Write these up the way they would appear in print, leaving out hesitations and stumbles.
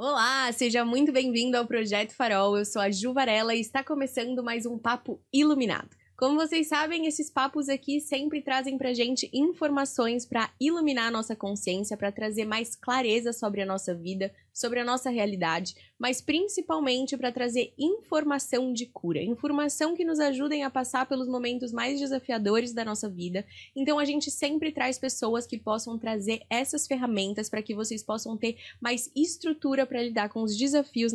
Olá, seja muito bem-vindo ao Projeto Farol. Eu sou a Ju Varela e está começando mais um Papo Iluminado. Como vocês sabem, esses papos aqui sempre trazem pra gente informações para iluminar a nossa consciência, para trazer mais clareza sobre a nossa vida, sobre a nossa realidade, mas principalmente para trazer informação de cura, informação que nos ajudem a passar pelos momentos mais desafiadores da nossa vida. Então a gente sempre traz pessoas que possam trazer essas ferramentas para que vocês possam ter mais estrutura para lidar com os desafios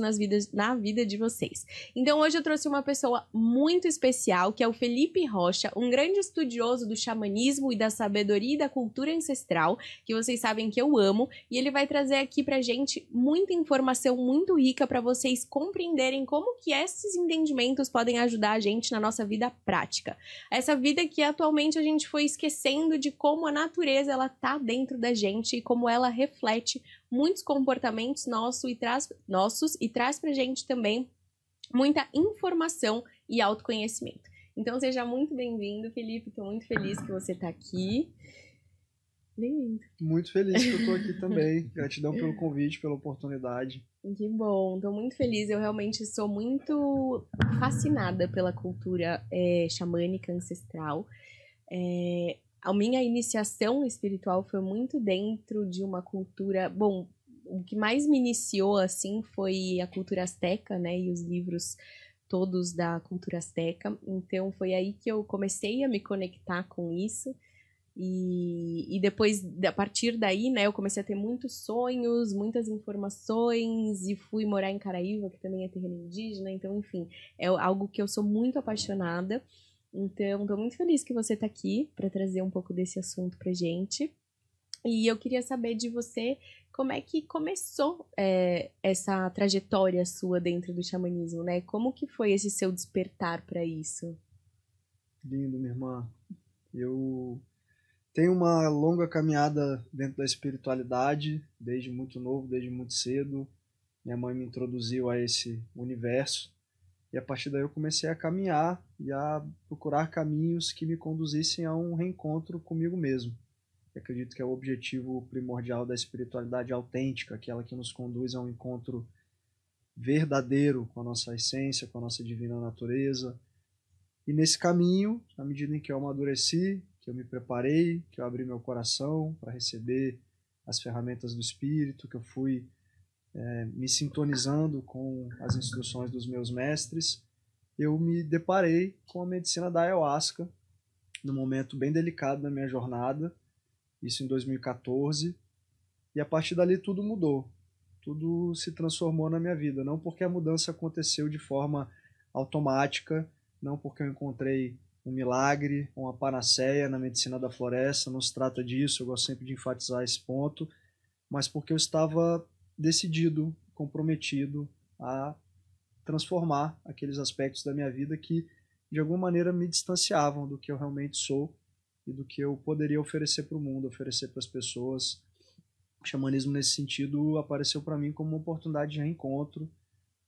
na vida de vocês. Então hoje eu trouxe uma pessoa muito especial, que é o Felipe Rocha, um grande estudioso do xamanismo e da sabedoria e da cultura ancestral, que vocês sabem que eu amo, e ele vai trazer aqui pra gente muita informação muito rica para vocês compreenderem como que esses entendimentos podem ajudar a gente na nossa vida prática. Essa vida que atualmente a gente foi esquecendo de como a natureza ela tá dentro da gente e como ela reflete muitos comportamentos nossos e traz pra gente também muita informação e autoconhecimento. Então seja muito bem-vindo, Felipe, estou muito feliz que você está aqui. Bem-vindo. Muito feliz que eu estou aqui também. Gratidão pelo convite, pela oportunidade. Que bom, estou muito feliz. Eu realmente sou muito fascinada pela cultura xamânica ancestral. A minha iniciação espiritual foi muito dentro de uma cultura... Bom, o que mais me iniciou, assim, foi a cultura asteca, né? E os livros todos da cultura asteca. Então, foi aí que eu comecei a me conectar com isso. E depois, a partir daí, né, eu comecei a ter muitos sonhos, muitas informações, e fui morar em Caraíva, que também é terreno indígena. Então, enfim, é algo que eu sou muito apaixonada. Então, estou muito feliz que você está aqui para trazer um pouco desse assunto pra gente. E eu queria saber de você como é que começou essa trajetória sua dentro do xamanismo, né? Como que foi esse seu despertar para isso? Lindo, minha irmã. Eu tenho uma longa caminhada dentro da espiritualidade, desde muito novo, desde muito cedo. Minha mãe me introduziu a esse universo. E a partir daí eu comecei a caminhar e a procurar caminhos que me conduzissem a um reencontro comigo mesmo. Eu acredito que é o objetivo primordial da espiritualidade autêntica, aquela que nos conduz a um encontro verdadeiro com a nossa essência, com a nossa divina natureza. E nesse caminho, à medida em que eu amadureci, que eu me preparei, que eu abri meu coração para receber as ferramentas do Espírito, que eu fui me sintonizando com as instruções dos meus mestres, eu me deparei com a medicina da ayahuasca, num momento bem delicado da minha jornada, isso em 2014, e a partir dali tudo mudou, tudo se transformou na minha vida, não porque a mudança aconteceu de forma automática, não porque eu encontrei um milagre, uma panaceia na medicina da floresta, não se trata disso, eu gosto sempre de enfatizar esse ponto, mas porque eu estava decidido, comprometido a transformar aqueles aspectos da minha vida que de alguma maneira me distanciavam do que eu realmente sou e do que eu poderia oferecer para o mundo, oferecer para as pessoas. O xamanismo, nesse sentido, apareceu para mim como uma oportunidade de reencontro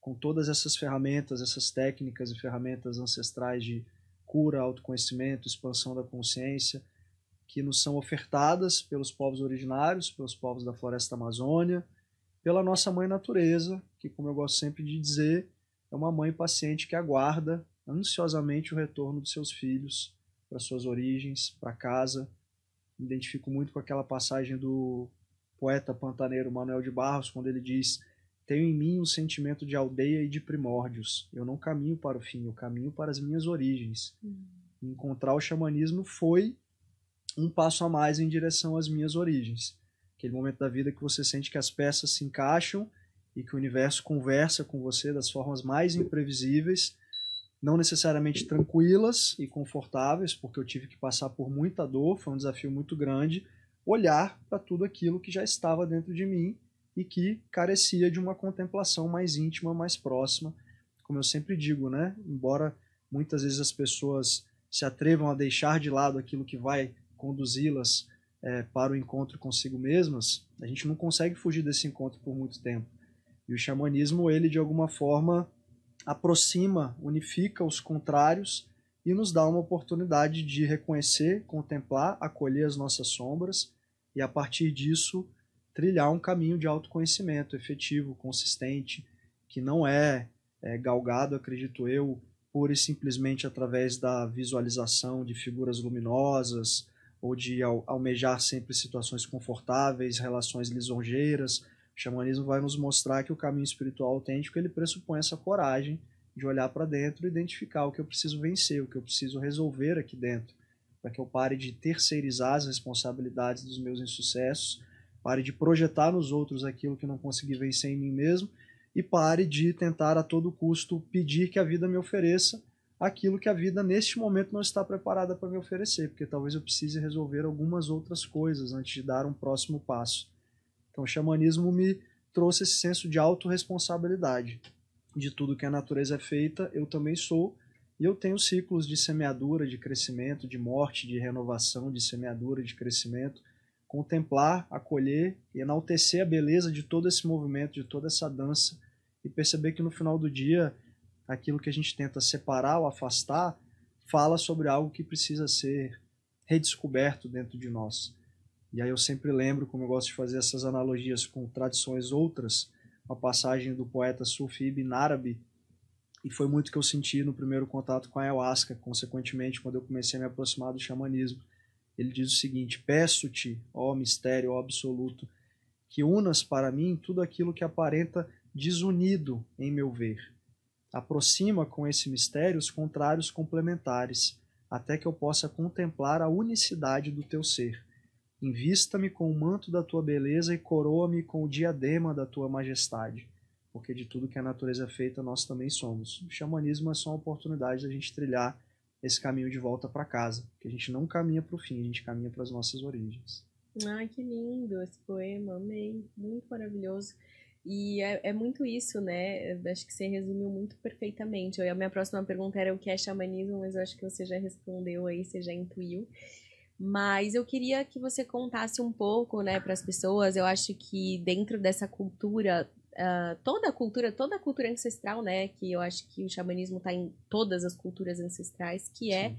com todas essas ferramentas, essas técnicas e ferramentas ancestrais de cura, autoconhecimento, expansão da consciência, que nos são ofertadas pelos povos originários, pelos povos da floresta da Amazônia, pela nossa mãe natureza, que, como eu gosto sempre de dizer, é uma mãe paciente que aguarda ansiosamente o retorno dos seus filhos para suas origens, para casa. Me identifico muito com aquela passagem do poeta pantaneiro Manuel de Barros, quando ele diz: tenho em mim um sentimento de aldeia e de primórdios. Eu não caminho para o fim, eu caminho para as minhas origens. Encontrar o xamanismo foi um passo a mais em direção às minhas origens. Aquele momento da vida que você sente que as peças se encaixam e que o universo conversa com você das formas mais imprevisíveis, não necessariamente tranquilas e confortáveis, porque eu tive que passar por muita dor, foi um desafio muito grande, olhar para tudo aquilo que já estava dentro de mim e que carecia de uma contemplação mais íntima, mais próxima. Como eu sempre digo, né? Embora muitas vezes as pessoas se atrevam a deixar de lado aquilo que vai conduzi-las para o encontro consigo mesmas, a gente não consegue fugir desse encontro por muito tempo. E o xamanismo, ele de alguma forma aproxima, unifica os contrários e nos dá uma oportunidade de reconhecer, contemplar, acolher as nossas sombras e a partir disso trilhar um caminho de autoconhecimento efetivo, consistente, que não é galgado, acredito eu, pura e simplesmente através da visualização de figuras luminosas ou de almejar sempre situações confortáveis, relações lisonjeiras. O xamanismo vai nos mostrar que o caminho espiritual autêntico ele pressupõe essa coragem de olhar para dentro e identificar o que eu preciso vencer, o que eu preciso resolver aqui dentro, para que eu pare de terceirizar as responsabilidades dos meus insucessos, pare de projetar nos outros aquilo que não consegui vencer em mim mesmo e pare de tentar a todo custo pedir que a vida me ofereça aquilo que a vida neste momento não está preparada para me oferecer, porque talvez eu precise resolver algumas outras coisas antes de dar um próximo passo. Então o xamanismo me trouxe esse senso de autorresponsabilidade. De tudo que a natureza é feita, eu também sou, e eu tenho ciclos de semeadura, de crescimento, de morte, de renovação, de semeadura, de crescimento. Contemplar, acolher e enaltecer a beleza de todo esse movimento, de toda essa dança, e perceber que no final do dia, aquilo que a gente tenta separar ou afastar, fala sobre algo que precisa ser redescoberto dentro de nós. E aí eu sempre lembro, como eu gosto de fazer essas analogias com tradições outras, uma passagem do poeta Sufi Ibn Arabi, e foi muito que eu senti no primeiro contato com a ayahuasca, consequentemente, quando eu comecei a me aproximar do xamanismo. Ele diz o seguinte: peço-te, ó mistério, ó absoluto, que unas para mim tudo aquilo que aparenta desunido em meu ver. Aproxima com esse mistério os contrários complementares, até que eu possa contemplar a unicidade do teu ser. Invista-me com o manto da tua beleza e coroa-me com o diadema da tua majestade, porque de tudo que a natureza é feita nós também somos. O xamanismo é só uma oportunidade da gente trilhar esse caminho de volta para casa, que a gente não caminha para o fim, a gente caminha para as nossas origens. Ai, que lindo esse poema, amei, muito maravilhoso. E é muito isso, né? Eu acho que você resumiu muito perfeitamente. A minha próxima pergunta era o que é xamanismo, mas eu acho que você já respondeu aí, você já intuiu. Mas eu queria que você contasse um pouco, né, para as pessoas. Eu acho que dentro dessa cultura, toda a cultura ancestral, né, que eu acho que o xamanismo está em todas as culturas ancestrais, que é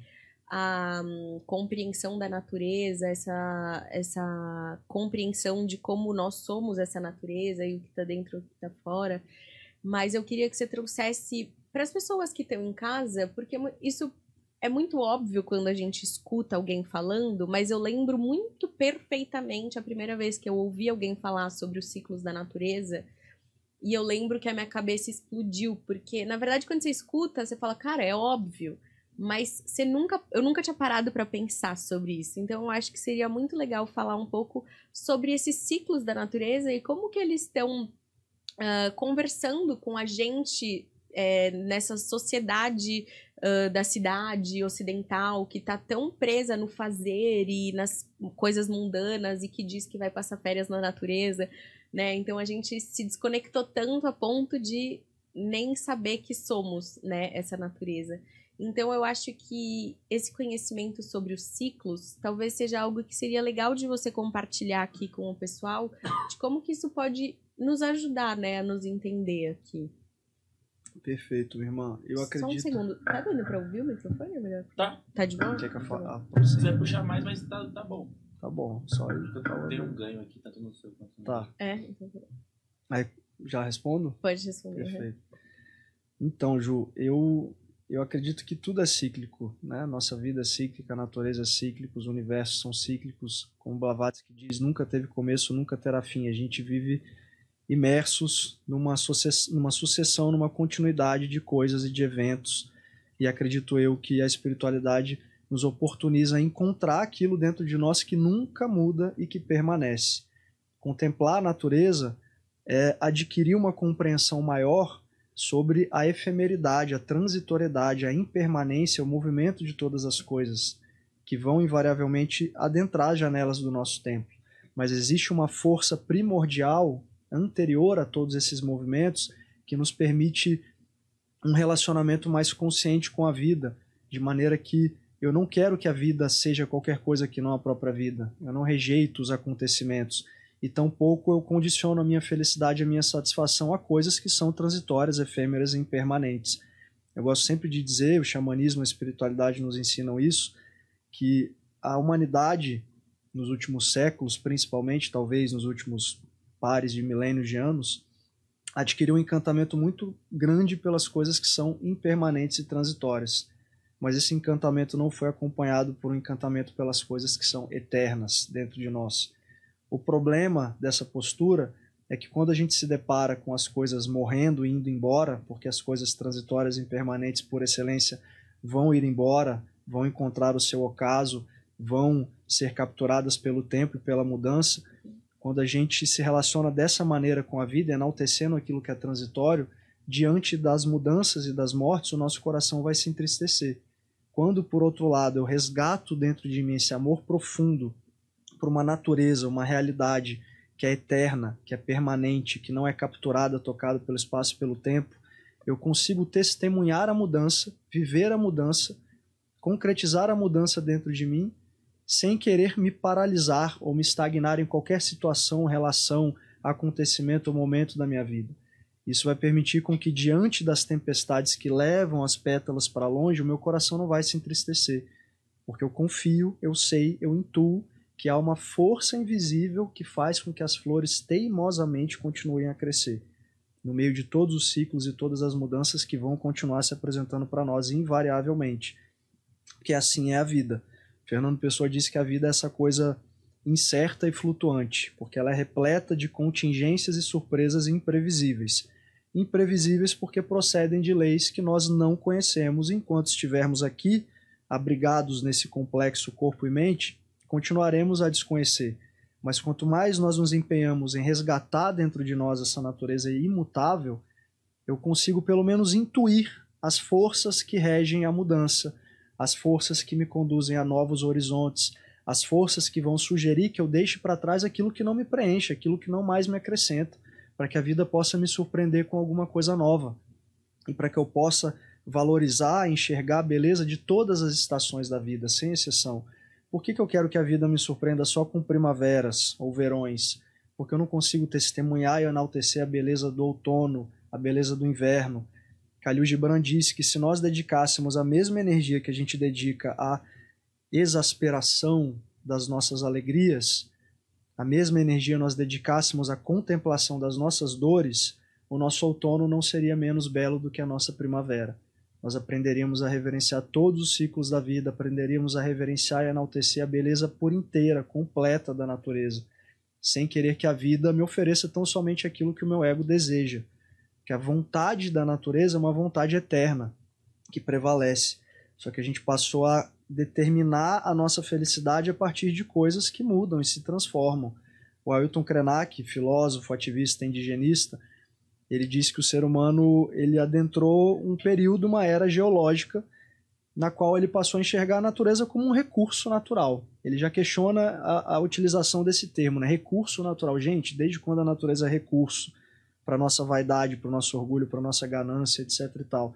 a compreensão da natureza, essa compreensão de como nós somos essa natureza e o que está dentro e o que está fora. Mas eu queria que você trouxesse para as pessoas que estão em casa, porque isso é muito óbvio quando a gente escuta alguém falando, mas eu lembro muito perfeitamente a primeira vez que eu ouvi alguém falar sobre os ciclos da natureza, e eu lembro que a minha cabeça explodiu, porque, na verdade, quando você escuta, você fala, cara, é óbvio, mas eu nunca tinha parado para pensar sobre isso. Então, eu acho que seria muito legal falar um pouco sobre esses ciclos da natureza e como que eles estão conversando com a gente nessa sociedade da cidade ocidental que tá tão presa no fazer e nas coisas mundanas e que diz que vai passar férias na natureza, né? Então a gente se desconectou tanto a ponto de nem saber que somos, né, essa natureza. Então eu acho que esse conhecimento sobre os ciclos talvez seja algo que seria legal de você compartilhar aqui com o pessoal, de como que isso pode nos ajudar, né, a nos entender aqui. Perfeito, minha irmã. Eu acredito... Só um segundo. Tá dando pra ouvir o microfone? Melhor? Tá. Tá de boa? Quer que eu fale? Se quiser puxar mais, mas tá bom. Tá bom, só aí. Tem um ganho aqui, tá tudo no seu. Tá. Então... Aí, já respondo? Pode responder. Perfeito. Então, Ju, eu acredito que tudo é cíclico, né? Nossa vida é cíclica, a natureza é cíclica, os universos são cíclicos. Como Blavatsky diz, nunca teve começo, nunca terá fim. A gente vive imersos numa sucessão, numa continuidade de coisas e de eventos, e acredito eu que a espiritualidade nos oportuniza a encontrar aquilo dentro de nós que nunca muda e que permanece. Contemplar a natureza é adquirir uma compreensão maior sobre a efemeridade, a transitoriedade, a impermanência, o movimento de todas as coisas, que vão invariavelmente adentrar as janelas do nosso tempo. Mas existe uma força primordial anterior a todos esses movimentos que nos permite um relacionamento mais consciente com a vida, de maneira que eu não quero que a vida seja qualquer coisa que não a própria vida. Eu não rejeito os acontecimentos e tampouco eu condiciono a minha felicidade, a minha satisfação a coisas que são transitórias, efêmeras e impermanentes. Eu gosto sempre de dizer, o xamanismo, a espiritualidade nos ensinam isso, que a humanidade nos últimos séculos, principalmente, talvez nos últimos pares de milênios de anos, adquiriu um encantamento muito grande pelas coisas que são impermanentes e transitórias. Mas esse encantamento não foi acompanhado por um encantamento pelas coisas que são eternas dentro de nós. O problema dessa postura é que quando a gente se depara com as coisas morrendo e indo embora, porque as coisas transitórias e impermanentes por excelência vão ir embora, vão encontrar o seu ocaso, vão ser capturadas pelo tempo e pela mudança, quando a gente se relaciona dessa maneira com a vida, enaltecendo aquilo que é transitório, diante das mudanças e das mortes, o nosso coração vai se entristecer. Quando, por outro lado, eu resgato dentro de mim esse amor profundo por uma natureza, uma realidade que é eterna, que é permanente, que não é capturada, tocada pelo espaço e pelo tempo, eu consigo testemunhar a mudança, viver a mudança, concretizar a mudança dentro de mim, sem querer me paralisar ou me estagnar em qualquer situação, relação, acontecimento ou momento da minha vida. Isso vai permitir com que, diante das tempestades que levam as pétalas para longe, o meu coração não vai se entristecer, porque eu confio, eu sei, eu intuo que há uma força invisível que faz com que as flores teimosamente continuem a crescer, no meio de todos os ciclos e todas as mudanças que vão continuar se apresentando para nós invariavelmente, porque assim é a vida. Fernando Pessoa disse que a vida é essa coisa incerta e flutuante, porque ela é repleta de contingências e surpresas imprevisíveis. Imprevisíveis porque procedem de leis que nós não conhecemos. Enquanto estivermos aqui, abrigados nesse complexo corpo e mente, continuaremos a desconhecer. Mas quanto mais nós nos empenhamos em resgatar dentro de nós essa natureza imutável, eu consigo pelo menos intuir as forças que regem a mudança, as forças que me conduzem a novos horizontes, as forças que vão sugerir que eu deixe para trás aquilo que não me preenche, aquilo que não mais me acrescenta, para que a vida possa me surpreender com alguma coisa nova e para que eu possa valorizar, enxergar a beleza de todas as estações da vida, sem exceção. Por que eu quero que a vida me surpreenda só com primaveras ou verões? Porque eu não consigo testemunhar e enaltecer a beleza do outono, a beleza do inverno. Khalil Gibran disse que se nós dedicássemos a mesma energia que a gente dedica à exasperação das nossas alegrias, a mesma energia nós dedicássemos à contemplação das nossas dores, o nosso outono não seria menos belo do que a nossa primavera. Nós aprenderíamos a reverenciar todos os ciclos da vida, aprenderíamos a reverenciar e enaltecer a beleza por inteira, completa da natureza, sem querer que a vida me ofereça tão somente aquilo que o meu ego deseja. Que a vontade da natureza é uma vontade eterna, que prevalece. Só que a gente passou a determinar a nossa felicidade a partir de coisas que mudam e se transformam. O Ailton Krenak, filósofo, ativista, indigenista, ele disse que o ser humano ele adentrou um período, uma era geológica, na qual ele passou a enxergar a natureza como um recurso natural. Ele já questiona a utilização desse termo, né? Recurso natural. Gente, desde quando a natureza é recurso para a nossa vaidade, para o nosso orgulho, para a nossa ganância, etc. e tal.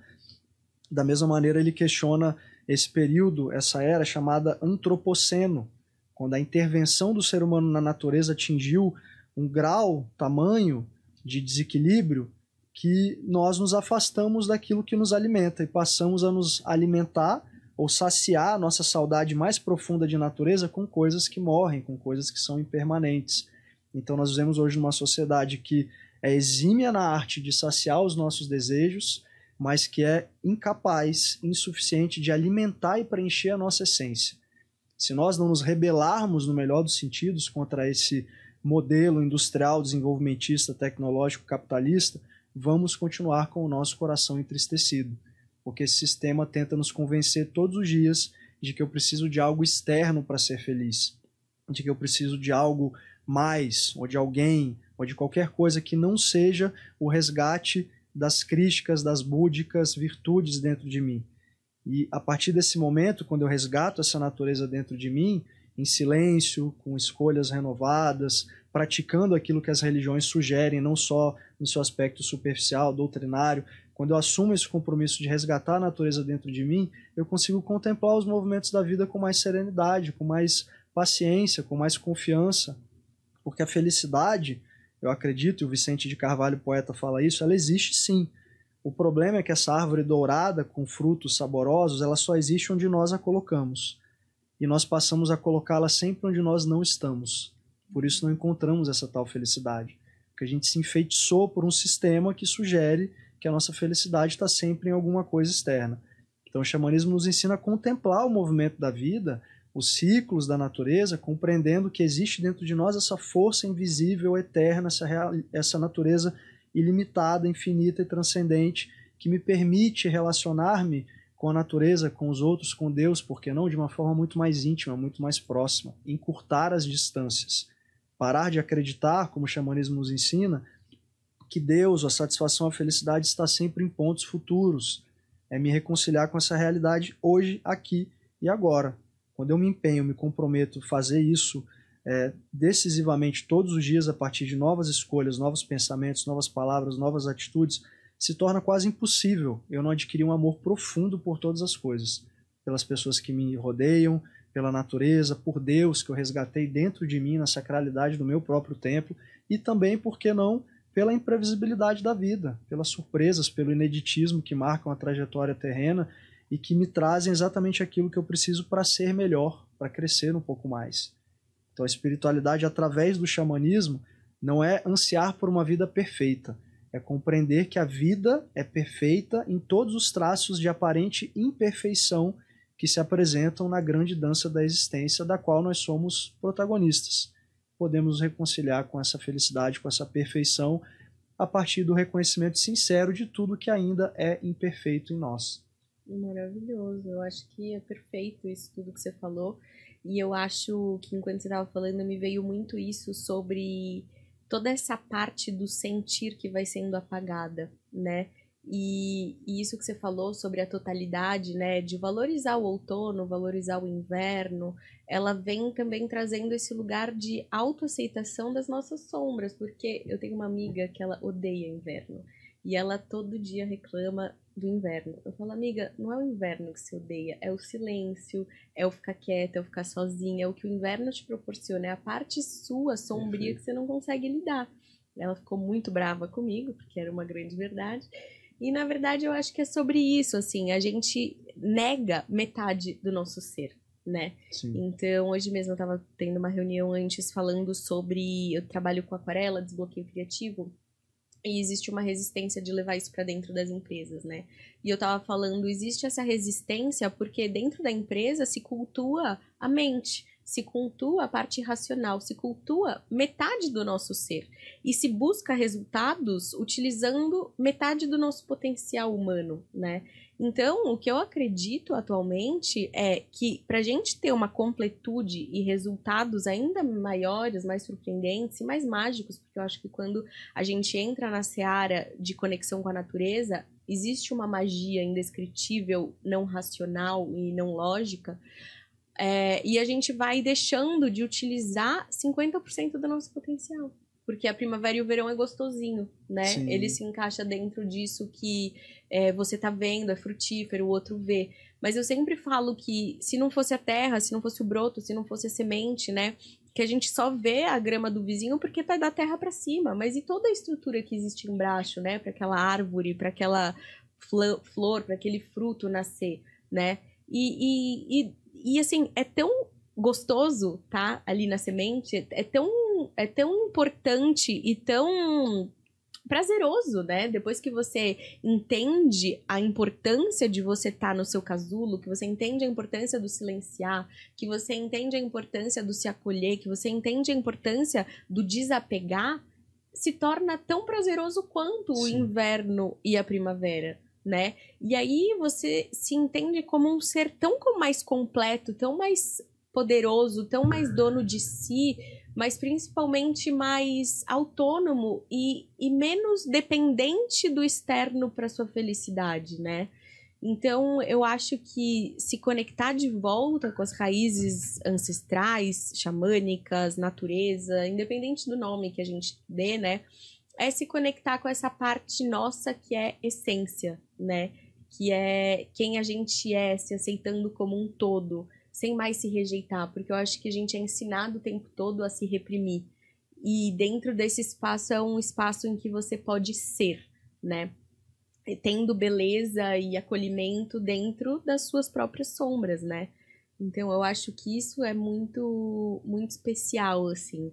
Da mesma maneira, ele questiona esse período, essa era chamada antropoceno, quando a intervenção do ser humano na natureza atingiu um grau, tamanho de desequilíbrio que nós nos afastamos daquilo que nos alimenta e passamos a nos alimentar ou saciar a nossa saudade mais profunda de natureza com coisas que morrem, com coisas que são impermanentes. Então nós vivemos hoje numa sociedade que é exímia na arte de saciar os nossos desejos, mas que é incapaz, insuficiente de alimentar e preencher a nossa essência. Se nós não nos rebelarmos, no melhor dos sentidos, contra esse modelo industrial, desenvolvimentista, tecnológico, capitalista, vamos continuar com o nosso coração entristecido, porque esse sistema tenta nos convencer todos os dias de que eu preciso de algo externo para ser feliz, de que eu preciso de algo mais, ou de alguém, ou de qualquer coisa que não seja o resgate das crísticas, das búdicas virtudes dentro de mim. E a partir desse momento, quando eu resgato essa natureza dentro de mim, em silêncio, com escolhas renovadas, praticando aquilo que as religiões sugerem, não só no seu aspecto superficial, doutrinário, quando eu assumo esse compromisso de resgatar a natureza dentro de mim, eu consigo contemplar os movimentos da vida com mais serenidade, com mais paciência, com mais confiança, porque a felicidade, eu acredito, e o Vicente de Carvalho, poeta, fala isso, ela existe sim. O problema é que essa árvore dourada, com frutos saborosos, ela só existe onde nós a colocamos. e nós passamos a colocá-la sempre onde nós não estamos. Por isso não encontramos essa tal felicidade, porque a gente se enfeitiçou por um sistema que sugere que a nossa felicidade está sempre em alguma coisa externa. Então o xamanismo nos ensina a contemplar o movimento da vida, os ciclos da natureza, compreendendo que existe dentro de nós essa força invisível, eterna, essa natureza ilimitada, infinita e transcendente, que me permite relacionar-me com a natureza, com os outros, com Deus, porque não, de uma forma muito mais íntima, muito mais próxima, encurtar as distâncias, parar de acreditar, como o xamanismo nos ensina, que Deus, a satisfação, a felicidade está sempre em pontos futuros, é me reconciliar com essa realidade hoje, aqui e agora. Quando eu me empenho, me comprometo a fazer isso decisivamente todos os dias a partir de novas escolhas, novos pensamentos, novas palavras, novas atitudes, se torna quase impossível eu não adquirir um amor profundo por todas as coisas, pelas pessoas que me rodeiam, pela natureza, por Deus que eu resgatei dentro de mim, na sacralidade do meu próprio templo, e também, por que não, pela imprevisibilidade da vida, pelas surpresas, pelo ineditismo que marcam a trajetória terrena e que me trazem exatamente aquilo que eu preciso para ser melhor, para crescer um pouco mais. Então a espiritualidade, através do xamanismo, não é ansiar por uma vida perfeita, é compreender que a vida é perfeita em todos os traços de aparente imperfeição que se apresentam na grande dança da existência, da qual nós somos protagonistas. Podemos nos reconciliar com essa felicidade, com essa perfeição, a partir do reconhecimento sincero de tudo que ainda é imperfeito em nós. Maravilhoso, eu acho que é perfeito isso tudo que você falou, e eu acho que enquanto você estava falando me veio muito isso sobre toda essa parte do sentir que vai sendo apagada, né? E isso que você falou sobre a totalidade, né, de valorizar o outono, valorizar o inverno, ela vem também trazendo esse lugar de autoaceitação das nossas sombras, porque eu tenho uma amiga que ela odeia inverno, e ela todo dia reclama do inverno. Eu falo, amiga, não é o inverno que você odeia, é o silêncio, é o ficar quieta, é o ficar sozinha, é o que o inverno te proporciona, é a parte sua, sombria, que você não consegue lidar. Ela ficou muito brava comigo, porque era uma grande verdade. E, na verdade, eu acho que é sobre isso, assim, a gente nega metade do nosso ser, né? Sim. Então, hoje mesmo eu tava tendo uma reunião antes falando sobre... Eu trabalho com aquarela, desbloqueio criativo, e existe uma resistência de levar isso para dentro das empresas, né? E eu tava falando, existe essa resistência porque dentro da empresa se cultua a mente, se cultua a parte racional, se cultua metade do nosso ser e se busca resultados utilizando metade do nosso potencial humano, né? Então, o que eu acredito atualmente é que para a gente ter uma completude e resultados ainda maiores, mais surpreendentes e mais mágicos, porque eu acho que quando a gente entra na seara de conexão com a natureza, existe uma magia indescritível, não racional e não lógica, e a gente vai deixando de utilizar 50% do nosso potencial. Porque a primavera e o verão é gostosinho, né? Sim. Ele se encaixa dentro disso que você tá vendo, é frutífero, o outro vê. Mas eu sempre falo que se não fosse a terra, se não fosse o broto, se não fosse a semente, né? Que a gente só vê a grama do vizinho porque tá da terra para cima. Mas e toda a estrutura que existe embaixo, né? Para aquela árvore, para aquela flor, para aquele fruto nascer, né? E assim, é tão gostoso, tá? Ali na semente, é tão importante e tão prazeroso, né? Depois que você entende a importância de você estar no seu casulo, que você entende a importância do silenciar, que você entende a importância do se acolher, que você entende a importância do desapegar, se torna tão prazeroso quanto o inverno e a primavera, né? E aí você se entende como um ser tão mais completo, tão mais poderoso, tão mais dono de si, mas principalmente mais autônomo e menos dependente do externo para sua felicidade, né? Então, eu acho que se conectar de volta com as raízes ancestrais, xamânicas, natureza, independente do nome que a gente dê, né? É se conectar com essa parte nossa que é essência, né? Que é quem a gente é, se aceitando como um todo, sem mais se rejeitar, porque eu acho que a gente é ensinado o tempo todo a se reprimir. E dentro desse espaço é um espaço em que você pode ser, né? Tendo beleza e acolhimento dentro das suas próprias sombras, né? Então, eu acho que isso é muito, muito especial, assim.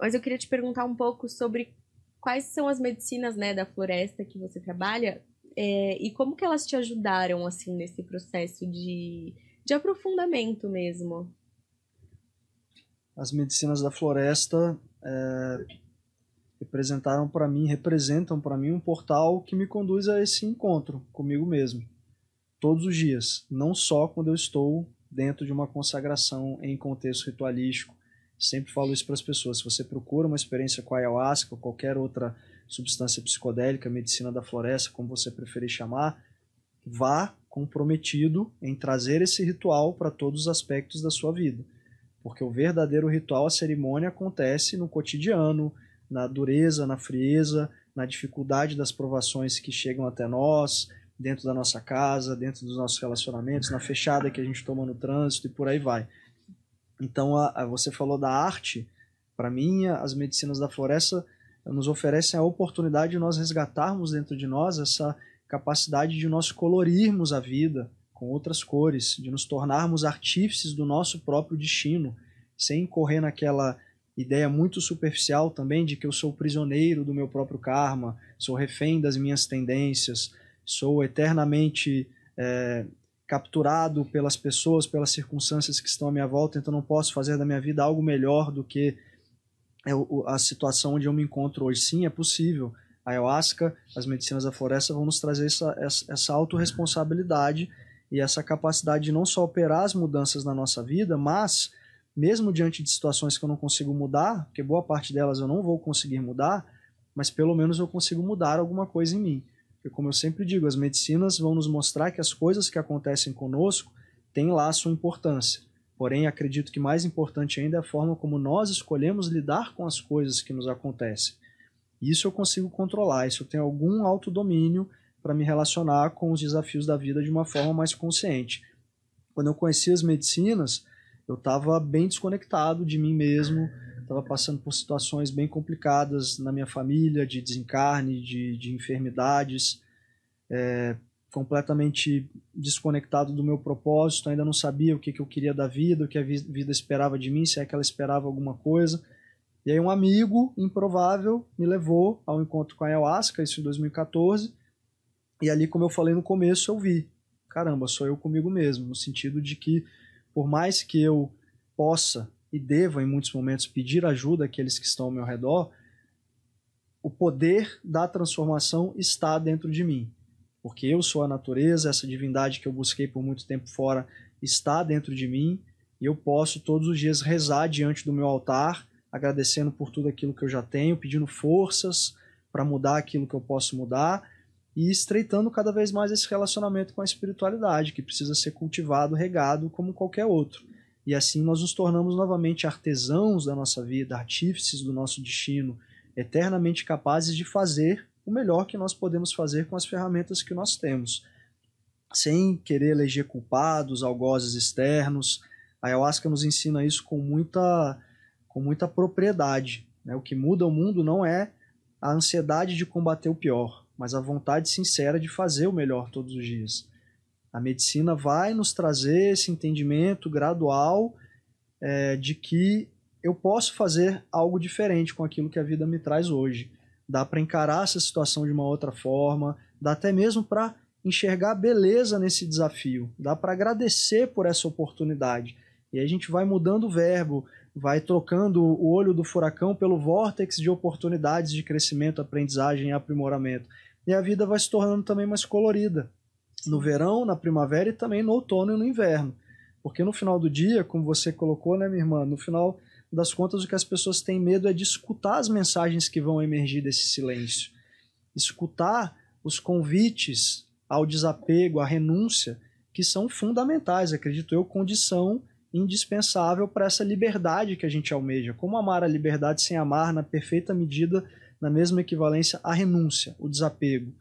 Mas eu queria te perguntar um pouco sobre quais são as medicinas, né, da floresta que você trabalha, e como que elas te ajudaram, assim, nesse processo de aprofundamento mesmo. As medicinas da floresta representam para mim um portal que me conduz a esse encontro comigo mesmo, todos os dias, não só quando eu estou dentro de uma consagração em contexto ritualístico. Sempre falo isso para as pessoas: se você procura uma experiência com a ayahuasca ou qualquer outra substância psicodélica, medicina da floresta, como você preferir chamar, vá comprometido em trazer esse ritual para todos os aspectos da sua vida. Porque o verdadeiro ritual, a cerimônia, acontece no cotidiano, na dureza, na frieza, na dificuldade das provações que chegam até nós, dentro da nossa casa, dentro dos nossos relacionamentos, na fechada que a gente toma no trânsito e por aí vai. Então, você falou da arte. Para mim, as medicinas da floresta nos oferecem a oportunidade de nós resgatarmos dentro de nós essa capacidade de nós colorirmos a vida com outras cores, de nos tornarmos artífices do nosso próprio destino, sem correr naquela ideia muito superficial também de que eu sou prisioneiro do meu próprio karma, sou refém das minhas tendências, sou eternamente capturado pelas pessoas, pelas circunstâncias que estão à minha volta, então não posso fazer da minha vida algo melhor do que a situação onde eu me encontro hoje. Sim, é possível. A ayahuasca, as medicinas da floresta vão nos trazer essa autorresponsabilidade e essa capacidade de não só operar as mudanças na nossa vida, mas, mesmo diante de situações que eu não consigo mudar, porque boa parte delas eu não vou conseguir mudar, mas pelo menos eu consigo mudar alguma coisa em mim. Porque, como eu sempre digo, as medicinas vão nos mostrar que as coisas que acontecem conosco têm lá a sua importância. Porém, acredito que mais importante ainda é a forma como nós escolhemos lidar com as coisas que nos acontecem. Isso eu consigo controlar, isso eu tenho algum autodomínio para me relacionar com os desafios da vida de uma forma mais consciente. Quando eu conheci as medicinas, eu estava bem desconectado de mim mesmo, estava passando por situações bem complicadas na minha família, de desencarne, de enfermidades, completamente desconectado do meu propósito, ainda não sabia o que eu queria da vida, o que a vida esperava de mim, se é que ela esperava alguma coisa. E aí um amigo improvável me levou ao encontro com a ayahuasca, isso em 2014, e ali, como eu falei no começo, eu vi, caramba, sou eu comigo mesmo, no sentido de que, por mais que eu possa e deva, em muitos momentos, pedir ajuda àqueles que estão ao meu redor, o poder da transformação está dentro de mim. Porque eu sou a natureza, essa divindade que eu busquei por muito tempo fora está dentro de mim, e eu posso todos os dias rezar diante do meu altar, agradecendo por tudo aquilo que eu já tenho, pedindo forças para mudar aquilo que eu posso mudar, e estreitando cada vez mais esse relacionamento com a espiritualidade, que precisa ser cultivado, regado, como qualquer outro. E assim nós nos tornamos novamente artesãos da nossa vida, artífices do nosso destino, eternamente capazes de fazer o melhor que nós podemos fazer com as ferramentas que nós temos, sem querer eleger culpados, algozes externos. A ayahuasca nos ensina isso com muita propriedade, né? O que muda o mundo não é a ansiedade de combater o pior, mas a vontade sincera de fazer o melhor todos os dias. A medicina vai nos trazer esse entendimento gradual de que eu posso fazer algo diferente com aquilo que a vida me traz hoje. Dá para encarar essa situação de uma outra forma, dá até mesmo para enxergar beleza nesse desafio, dá para agradecer por essa oportunidade. E aí a gente vai mudando o verbo, vai trocando o olho do furacão pelo vórtex de oportunidades de crescimento, aprendizagem e aprimoramento. E a vida vai se tornando também mais colorida. No verão, na primavera e também no outono e no inverno. Porque no final do dia, como você colocou, né, minha irmã, no final das contas o que as pessoas têm medo é de escutar as mensagens que vão emergir desse silêncio. Escutar os convites ao desapego, à renúncia, que são fundamentais, acredito eu, condição indispensável para essa liberdade que a gente almeja. Como amar a liberdade sem amar na perfeita medida, na mesma equivalência, a renúncia, o desapego.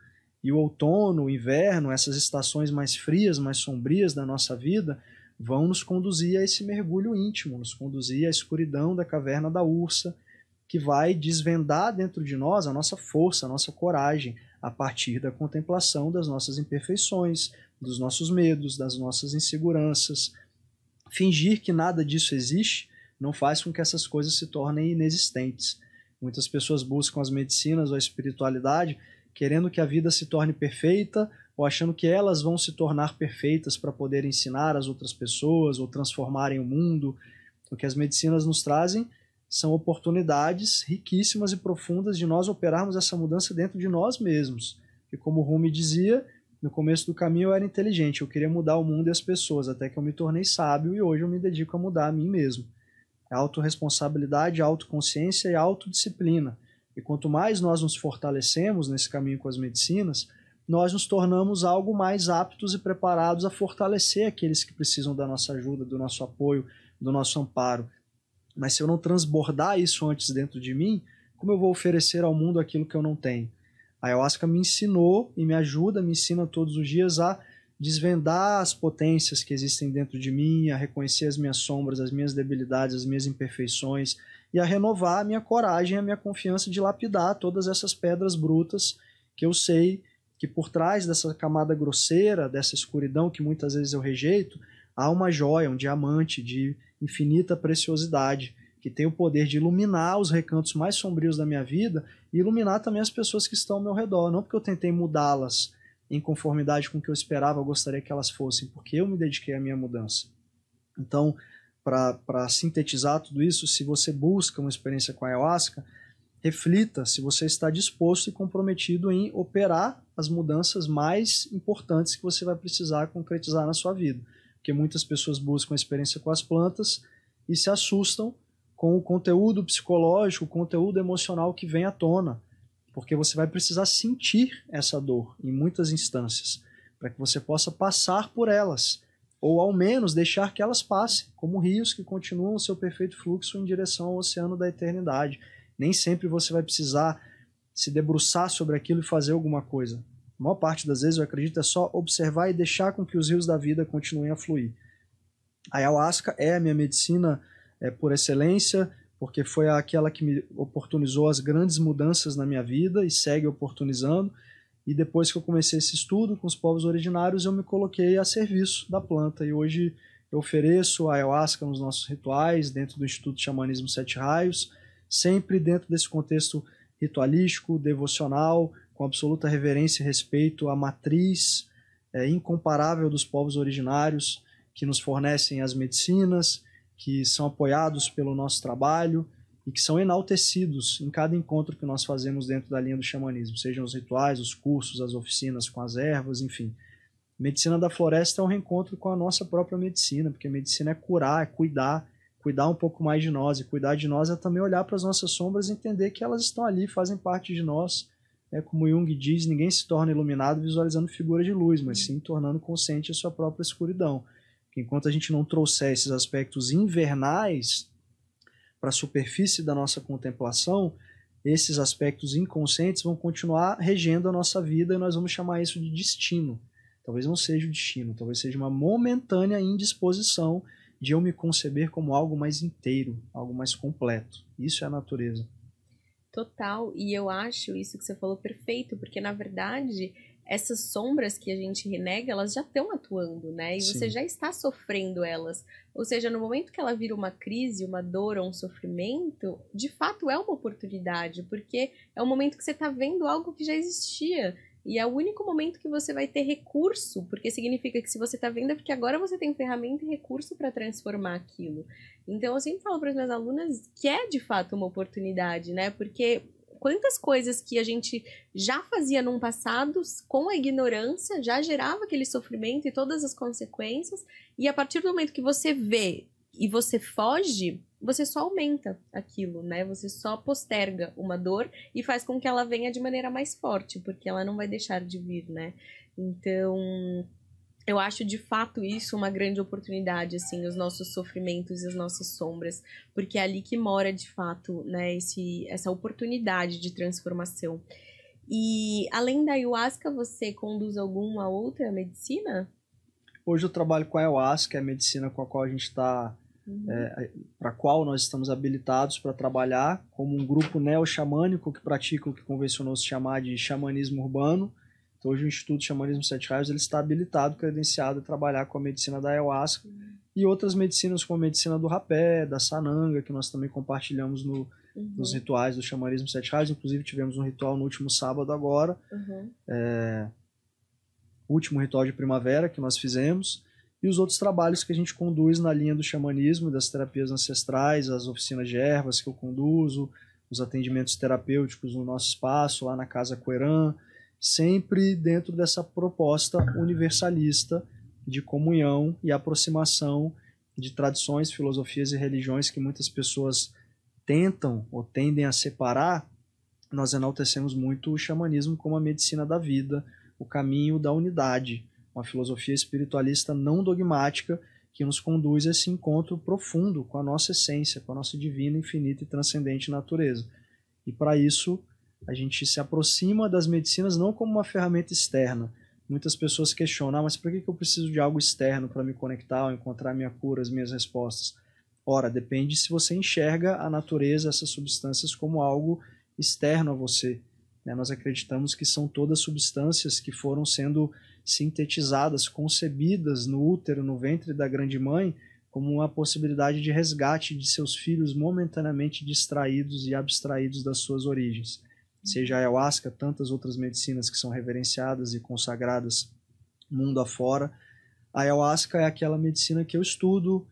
E o outono, o inverno, essas estações mais frias, mais sombrias da nossa vida, vão nos conduzir a esse mergulho íntimo, nos conduzir à escuridão da caverna da ursa, que vai desvendar dentro de nós a nossa força, a nossa coragem, a partir da contemplação das nossas imperfeições, dos nossos medos, das nossas inseguranças. Fingir que nada disso existe não faz com que essas coisas se tornem inexistentes. Muitas pessoas buscam as medicinas ou a espiritualidade querendo que a vida se torne perfeita ou achando que elas vão se tornar perfeitas para poder ensinar as outras pessoas ou transformarem o mundo. O que as medicinas nos trazem são oportunidades riquíssimas e profundas de nós operarmos essa mudança dentro de nós mesmos. E como Rumi dizia, no começo do caminho eu era inteligente, eu queria mudar o mundo e as pessoas, até que eu me tornei sábio e hoje eu me dedico a mudar a mim mesmo. É autorresponsabilidade, autoconsciência e autodisciplina. E quanto mais nós nos fortalecemos nesse caminho com as medicinas, nós nos tornamos algo mais aptos e preparados a fortalecer aqueles que precisam da nossa ajuda, do nosso apoio, do nosso amparo. Mas se eu não transbordar isso antes dentro de mim, como eu vou oferecer ao mundo aquilo que eu não tenho? A ayahuasca me ensinou e me ajuda, me ensina todos os dias a desvendar as potências que existem dentro de mim, a reconhecer as minhas sombras, as minhas debilidades, as minhas imperfeições e a renovar a minha coragem, a minha confiança de lapidar todas essas pedras brutas que eu sei que por trás dessa camada grosseira, dessa escuridão que muitas vezes eu rejeito, há uma joia, um diamante de infinita preciosidade, que tem o poder de iluminar os recantos mais sombrios da minha vida e iluminar também as pessoas que estão ao meu redor. Não porque eu tentei mudá-las em conformidade com o que eu esperava, eu gostaria que elas fossem, porque eu me dediquei à minha mudança. Então, para sintetizar tudo isso, se você busca uma experiência com a ayahuasca, reflita se você está disposto e comprometido em operar as mudanças mais importantes que você vai precisar concretizar na sua vida. Porque muitas pessoas buscam a experiência com as plantas e se assustam com o conteúdo psicológico, o conteúdo emocional que vem à tona, porque você vai precisar sentir essa dor em muitas instâncias, para que você possa passar por elas, ou ao menos deixar que elas passem, como rios que continuam o seu perfeito fluxo em direção ao oceano da eternidade. Nem sempre você vai precisar se debruçar sobre aquilo e fazer alguma coisa. A maior parte das vezes, eu acredito, é só observar e deixar com que os rios da vida continuem a fluir. A ayahuasca é a minha medicina por excelência, porque foi aquela que me oportunizou as grandes mudanças na minha vida e segue oportunizando. E depois que eu comecei esse estudo com os povos originários, eu me coloquei a serviço da planta. E hoje eu ofereço a ayahuasca nos nossos rituais, dentro do Instituto de Xamanismo Sete Raios, sempre dentro desse contexto ritualístico, devocional, com absoluta reverência e respeito à matriz incomparável dos povos originários, que nos fornecem as medicinas, que são apoiados pelo nosso trabalho e que são enaltecidos em cada encontro que nós fazemos dentro da linha do xamanismo, sejam os rituais, os cursos, as oficinas com as ervas, enfim. Medicina da Floresta é um reencontro com a nossa própria medicina, porque a medicina é curar, é cuidar um pouco mais de nós, e cuidar de nós é também olhar para as nossas sombras e entender que elas estão ali, fazem parte de nós. Como Jung diz, ninguém se torna iluminado visualizando figuras de luz, mas sim tornando consciente a sua própria escuridão. Porque enquanto a gente não trouxer esses aspectos invernais para a superfície da nossa contemplação, esses aspectos inconscientes vão continuar regendo a nossa vida e nós vamos chamar isso de destino. Talvez não seja o destino, talvez seja uma momentânea indisposição de eu me conceber como algo mais inteiro, algo mais completo. Isso é a natureza. Total, e eu acho isso que você falou perfeito, porque na verdade essas sombras que a gente renega, elas já estão atuando, né? E você já está sofrendo elas. Ou seja, no momento que ela vira uma crise, uma dor ou um sofrimento, de fato é uma oportunidade, porque é o momento que você está vendo algo que já existia. E é o único momento que você vai ter recurso, porque significa que se você está vendo é porque agora você tem ferramenta e recurso para transformar aquilo. Então eu sempre falo para as minhas alunas que é de fato uma oportunidade, né? Porque quantas coisas que a gente já fazia num passado com a ignorância já gerava aquele sofrimento e todas as consequências, e a partir do momento que você vê e você foge, você só aumenta aquilo, né? Você só posterga uma dor e faz com que ela venha de maneira mais forte, porque ela não vai deixar de vir, né? Então, eu acho de fato isso uma grande oportunidade, assim, os nossos sofrimentos e as nossas sombras, porque é ali que mora de fato, né, essa oportunidade de transformação. E além da ayahuasca, você conduz alguma outra medicina? Hoje eu trabalho com a ayahuasca, é a medicina com a qual a gente está para a qual nós estamos habilitados para trabalhar como um grupo neo-xamânico que pratica o que convencionou se chamar de xamanismo urbano. Então, hoje o Instituto Xamanismo Sete Raios ele está habilitado, credenciado a trabalhar com a medicina da ayahuasca e outras medicinas como a medicina do rapé, da sananga, que nós também compartilhamos nos rituais do Xamanismo Sete Raios. Inclusive tivemos um ritual no último sábado agora, o último ritual de primavera que nós fizemos, e os outros trabalhos que a gente conduz na linha do xamanismo e das terapias ancestrais, as oficinas de ervas que eu conduzo, os atendimentos terapêuticos no nosso espaço, lá na Casa Coerã, sempre dentro dessa proposta universalista de comunhão e aproximação de tradições, filosofias e religiões que muitas pessoas tentam ou tendem a separar. Nós enaltecemos muito o xamanismo como a medicina da vida, o caminho da unidade, uma filosofia espiritualista não dogmática que nos conduz a esse encontro profundo com a nossa essência, com a nossa divina, infinita e transcendente natureza. E para isso, a gente se aproxima das medicinas não como uma ferramenta externa. Muitas pessoas questionam, mas por que eu preciso de algo externo para me conectar ou encontrar minha cura, as minhas respostas? Ora, depende se você enxerga a natureza, essas substâncias, como algo externo a você. Nós acreditamos que são todas substâncias que foram sendo sintetizadas, concebidas no útero, no ventre da grande mãe, como uma possibilidade de resgate de seus filhos momentaneamente distraídos e abstraídos das suas origens. Seja a ayahuasca, tantas outras medicinas que são reverenciadas e consagradas mundo afora. A ayahuasca é aquela medicina que eu estudo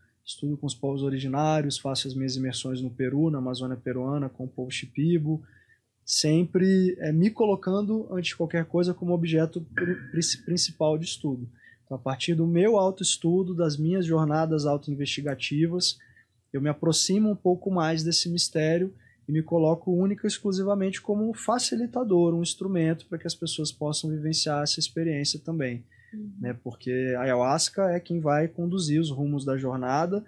com os povos originários, faço as minhas imersões no Peru, na Amazônia peruana, com o povo Shipibo, sempre me colocando, antes de qualquer coisa, como objeto principal de estudo. Então, a partir do meu autoestudo, das minhas jornadas autoinvestigativas, eu me aproximo um pouco mais desse mistério e me coloco única e exclusivamente como um facilitador, um instrumento para que as pessoas possam vivenciar essa experiência também. Porque a ayahuasca é quem vai conduzir os rumos da jornada,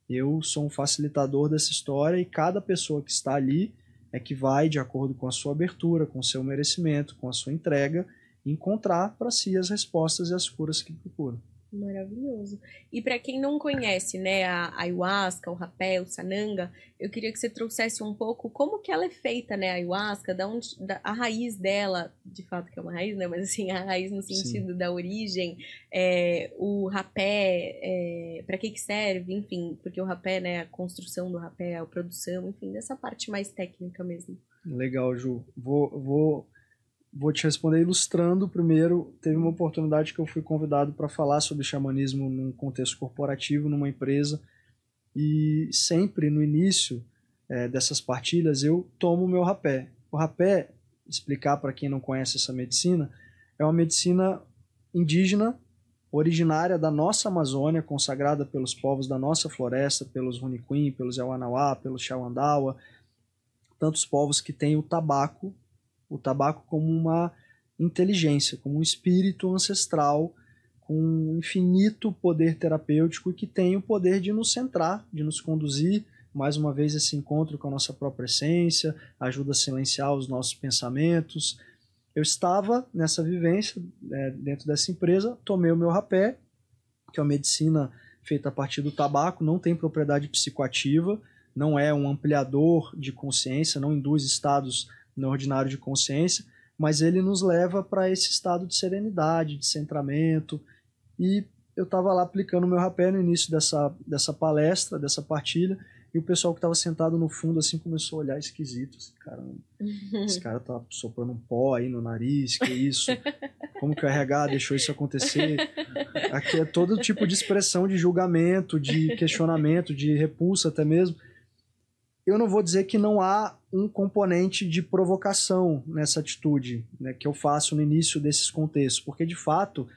eu sou um facilitador dessa história e cada pessoa que está ali é que vai, de acordo com a sua abertura, com o seu merecimento, com a sua entrega, encontrar para si as respostas e as curas que procura. Maravilhoso. E para quem não conhece, né, a ayahuasca, o rapé, o sananga, eu queria que você trouxesse um pouco como que ela é feita, né, a ayahuasca, a raiz dela, de fato que é uma raiz, né, mas assim, a raiz no sentido da origem, o rapé, para que serve, enfim, porque o rapé, né, a construção do rapé, a produção, enfim, dessa parte mais técnica mesmo. Legal, Ju. Vou te responder ilustrando. Primeiro, teve uma oportunidade que eu fui convidado para falar sobre xamanismo num contexto corporativo, numa empresa, e sempre no início dessas partilhas eu tomo o meu rapé. O rapé, explicar para quem não conhece essa medicina, é uma medicina indígena, originária da nossa Amazônia, consagrada pelos povos da nossa floresta, pelos Runiquim, pelos Yawanawá, pelos Xauandawa, tantos povos que têm o tabaco como uma inteligência, como um espírito ancestral com um infinito poder terapêutico e que tem o poder de nos centrar, de nos conduzir, mais uma vez esse encontro com a nossa própria essência, ajuda a silenciar os nossos pensamentos. Eu estava nessa vivência dentro dessa empresa, tomei o meu rapé, que é uma medicina feita a partir do tabaco, não tem propriedade psicoativa, não é um ampliador de consciência, não induz estados no ordinário de consciência, mas ele nos leva para esse estado de serenidade, de centramento. E eu estava lá aplicando o meu rapé no início dessa palestra, dessa partilha, e o pessoal que estava sentado no fundo assim começou a olhar esquisito, assim, caramba, esse cara tá soprando um pó aí no nariz, que isso? Como que o RH deixou isso acontecer? Aqui é todo tipo de expressão de julgamento, de questionamento, de repulsa até mesmo. Eu não vou dizer que não há um componente de provocação nessa atitude, né, que eu faço no início desses contextos, porque de fato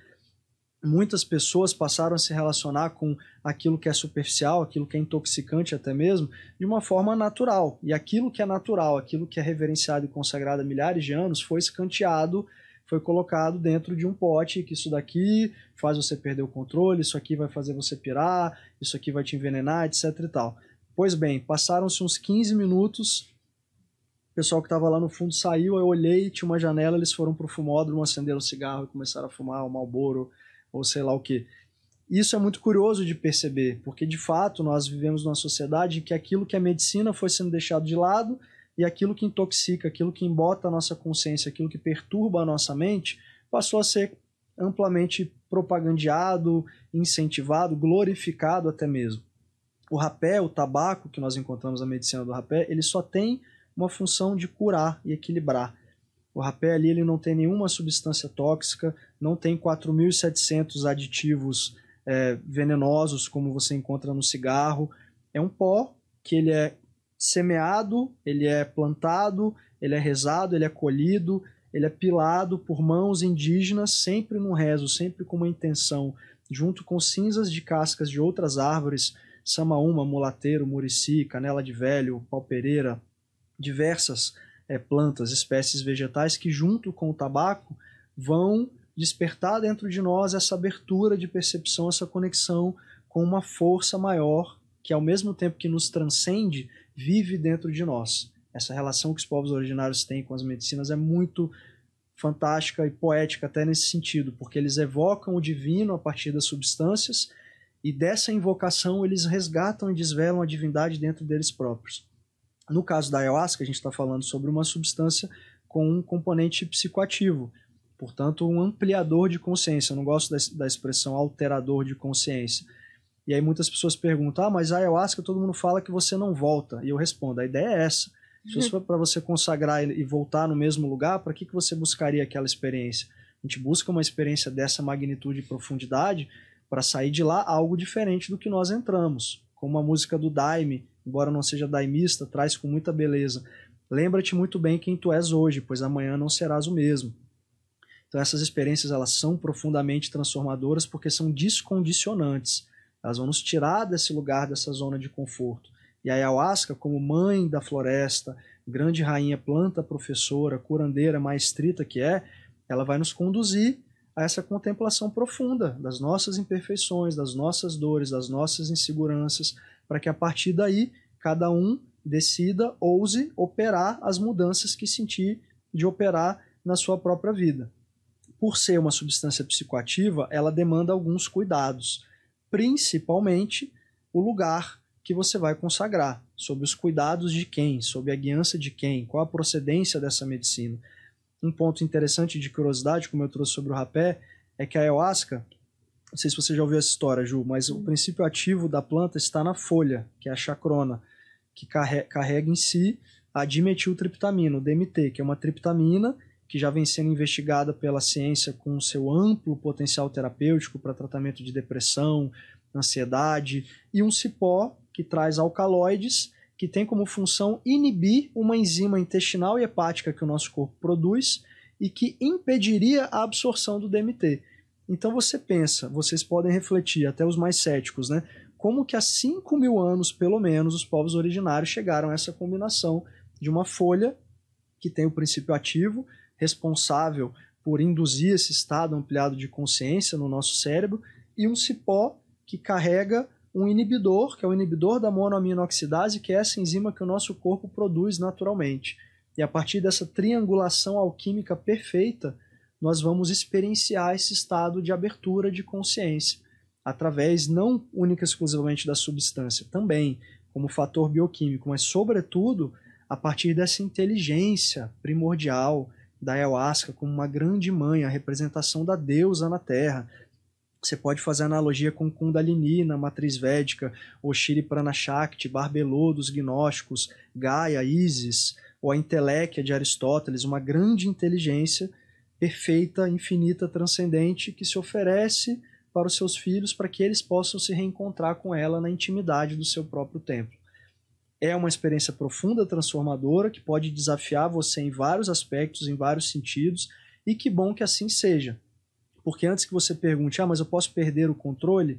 muitas pessoas passaram a se relacionar com aquilo que é superficial, aquilo que é intoxicante até mesmo, de uma forma natural. E aquilo que é natural, aquilo que é reverenciado e consagrado há milhares de anos, foi escanteado, foi colocado dentro de um pote, que isso daqui faz você perder o controle, isso aqui vai fazer você pirar, isso aqui vai te envenenar, etc e tal. Pois bem, passaram-se uns 15 minutos, o pessoal que estava lá no fundo saiu, eu olhei, tinha uma janela, eles foram para o fumódromo, acenderam o cigarro e começaram a fumar o Marlboro, ou sei lá o que. Isso é muito curioso de perceber, porque de fato nós vivemos numa sociedade em que aquilo que é medicina foi sendo deixado de lado e aquilo que intoxica, aquilo que embota a nossa consciência, aquilo que perturba a nossa mente, passou a ser amplamente propagandeado, incentivado, glorificado até mesmo. O rapé, o tabaco, que nós encontramos na medicina do rapé, ele só tem uma função de curar e equilibrar. O rapé ali ele não tem nenhuma substância tóxica, não tem 4.700 aditivos venenosos como você encontra no cigarro. É um pó que ele é semeado, ele é plantado, ele é rezado, ele é colhido, ele é pilado por mãos indígenas, sempre num rezo, sempre com uma intenção, junto com cinzas de cascas de outras árvores, samaúma, mulateiro, murici, canela de velho, pau-pereira, diversas plantas, espécies vegetais que junto com o tabaco vão despertar dentro de nós essa abertura de percepção, essa conexão com uma força maior que ao mesmo tempo que nos transcende, vive dentro de nós. Essa relação que os povos originários têm com as medicinas é muito fantástica e poética até nesse sentido, porque eles evocam o divino a partir das substâncias e dessa invocação eles resgatam e desvelam a divindade dentro deles próprios. No caso da ayahuasca, a gente está falando sobre uma substância com um componente psicoativo, portanto um ampliador de consciência. Eu não gosto da expressão alterador de consciência. E aí muitas pessoas perguntam, mas a ayahuasca todo mundo fala que você não volta. E eu respondo, a ideia é essa. Se fosse para você consagrar e voltar no mesmo lugar, para que você buscaria aquela experiência? A gente busca uma experiência dessa magnitude e profundidade para sair de lá algo diferente do que nós entramos. Como a música do Daime, embora não seja daimista, traz com muita beleza. Lembra-te muito bem quem tu és hoje, pois amanhã não serás o mesmo. Então essas experiências elas são profundamente transformadoras porque são descondicionantes. Elas vão nos tirar desse lugar, dessa zona de conforto. E a ayahuasca, como mãe da floresta, grande rainha, planta professora, curandeira, maestrita que é, ela vai nos conduzir a essa contemplação profunda das nossas imperfeições, das nossas dores, das nossas inseguranças, para que a partir daí cada um decida, ouse operar as mudanças que sentir de operar na sua própria vida. Por ser uma substância psicoativa, ela demanda alguns cuidados, principalmente o lugar que você vai consagrar, sob os cuidados de quem, sob a guiança de quem, qual a procedência dessa medicina. Um ponto interessante de curiosidade, como eu trouxe sobre o rapé, é que a ayahuasca, não sei se você já ouviu essa história, Ju, mas o princípio ativo da planta está na folha, que é a chacrona, que carrega em si a dimetiltriptamina, o DMT, que é uma triptamina que já vem sendo investigada pela ciência com seu amplo potencial terapêutico para tratamento de depressão, ansiedade, e um cipó que traz alcaloides, que tem como função inibir uma enzima intestinal e hepática que o nosso corpo produz e que impediria a absorção do DMT. Então você pensa, vocês podem refletir, até os mais céticos, né? Como que há 5.000 anos, pelo menos, os povos originários chegaram a essa combinação de uma folha que tem o princípio ativo, responsável por induzir esse estado ampliado de consciência no nosso cérebro, e um cipó que carrega um inibidor, que é o inibidor da monoaminoxidase, que é essa enzima que o nosso corpo produz naturalmente. E a partir dessa triangulação alquímica perfeita, nós vamos experienciar esse estado de abertura de consciência, através não única e exclusivamente da substância, também como fator bioquímico, mas sobretudo a partir dessa inteligência primordial da ayahuasca como uma grande mãe, a representação da deusa na Terra. Você pode fazer analogia com Kundalini na matriz védica, Oshiri Prana Shakti, Barbelô dos gnósticos, Gaia, Isis, ou a Inteléquia de Aristóteles, uma grande inteligência perfeita, infinita, transcendente, que se oferece para os seus filhos para que eles possam se reencontrar com ela na intimidade do seu próprio templo. É uma experiência profunda, transformadora, que pode desafiar você em vários aspectos, em vários sentidos, e que bom que assim seja. Porque antes que você pergunte, mas eu posso perder o controle?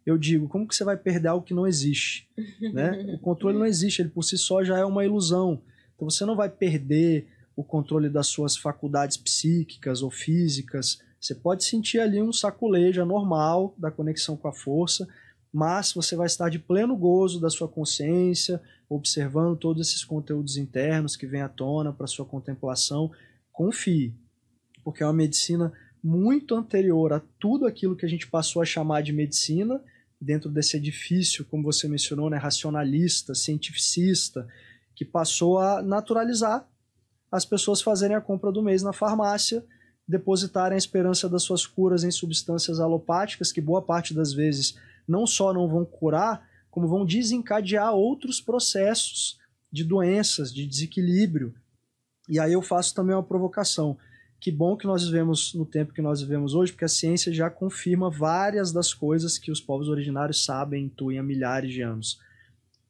Eu digo, como que você vai perder algo que não existe? Né? O controle não existe, ele por si só já é uma ilusão. Então você não vai perder o controle das suas faculdades psíquicas ou físicas. Você pode sentir ali um saculejo normal da conexão com a força, mas você vai estar de pleno gozo da sua consciência, observando todos esses conteúdos internos que vêm à tona para a sua contemplação. Confie, porque é uma medicina muito anterior a tudo aquilo que a gente passou a chamar de medicina, dentro desse edifício, como você mencionou, né, racionalista, cientificista, que passou a naturalizar as pessoas fazerem a compra do mês na farmácia, depositarem a esperança das suas curas em substâncias alopáticas, que boa parte das vezes não só não vão curar, como vão desencadear outros processos de doenças, de desequilíbrio. E aí eu faço também uma provocação. Que bom que nós vivemos no tempo que nós vivemos hoje, porque a ciência já confirma várias das coisas que os povos originários sabem, intuem há milhares de anos.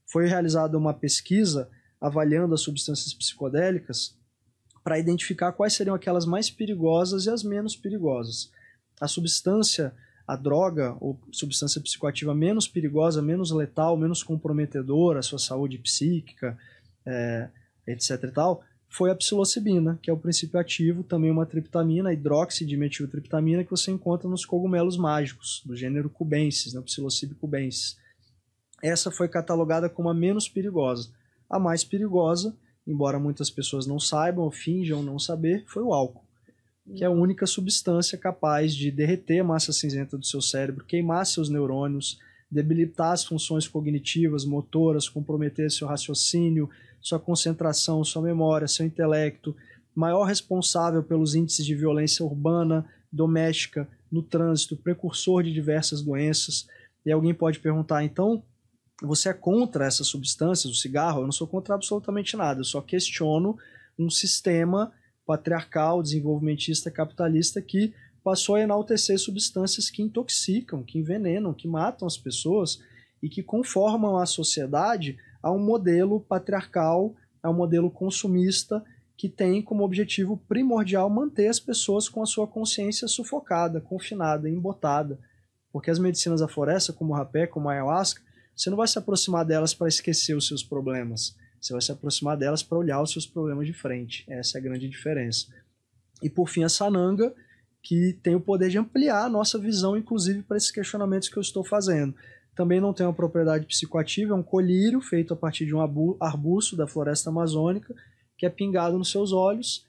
Foi realizada uma pesquisa avaliando as substâncias psicodélicas para identificar quais seriam aquelas mais perigosas e as menos perigosas. A substância, a droga ou substância psicoativa menos perigosa, menos letal, menos comprometedora à sua saúde psíquica, etc. e tal, foi a psilocibina, que é o princípio ativo, também uma triptamina, a hidroxidimetiltriptamina, que você encontra nos cogumelos mágicos, do gênero cubensis, né, Psilocybe cubensis. Essa foi catalogada como a menos perigosa. A mais perigosa, embora muitas pessoas não saibam ou finjam não saber, foi o álcool, que é a única substância capaz de derreter a massa cinzenta do seu cérebro, queimar seus neurônios, debilitar as funções cognitivas, motoras, comprometer seu raciocínio, sua concentração, sua memória, seu intelecto, maior responsável pelos índices de violência urbana, doméstica, no trânsito, precursor de diversas doenças. E alguém pode perguntar, então, você é contra essas substâncias, o cigarro? Eu não sou contra absolutamente nada, eu só questiono um sistema patriarcal, desenvolvimentista, capitalista que passou a enaltecer substâncias que intoxicam, que envenenam, que matam as pessoas e que conformam a sociedade a um modelo patriarcal, a um modelo consumista que tem como objetivo primordial manter as pessoas com a sua consciência sufocada, confinada, embotada. Porque as medicinas da floresta, como o rapé, como a ayahuasca, você não vai se aproximar delas para esquecer os seus problemas. Você vai se aproximar delas para olhar os seus problemas de frente. Essa é a grande diferença. E por fim a sananga, que tem o poder de ampliar a nossa visão, inclusive para esses questionamentos que eu estou fazendo. Também não tem uma propriedade psicoativa, é um colírio feito a partir de um arbusto da floresta amazônica, que é pingado nos seus olhos,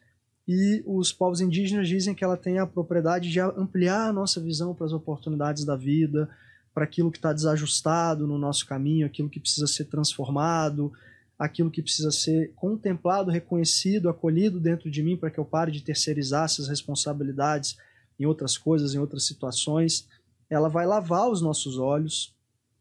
e os povos indígenas dizem que ela tem a propriedade de ampliar a nossa visão para as oportunidades da vida, para aquilo que está desajustado no nosso caminho, aquilo que precisa ser transformado, aquilo que precisa ser contemplado, reconhecido, acolhido dentro de mim, para que eu pare de terceirizar essas responsabilidades em outras coisas, em outras situações. Ela vai lavar os nossos olhos,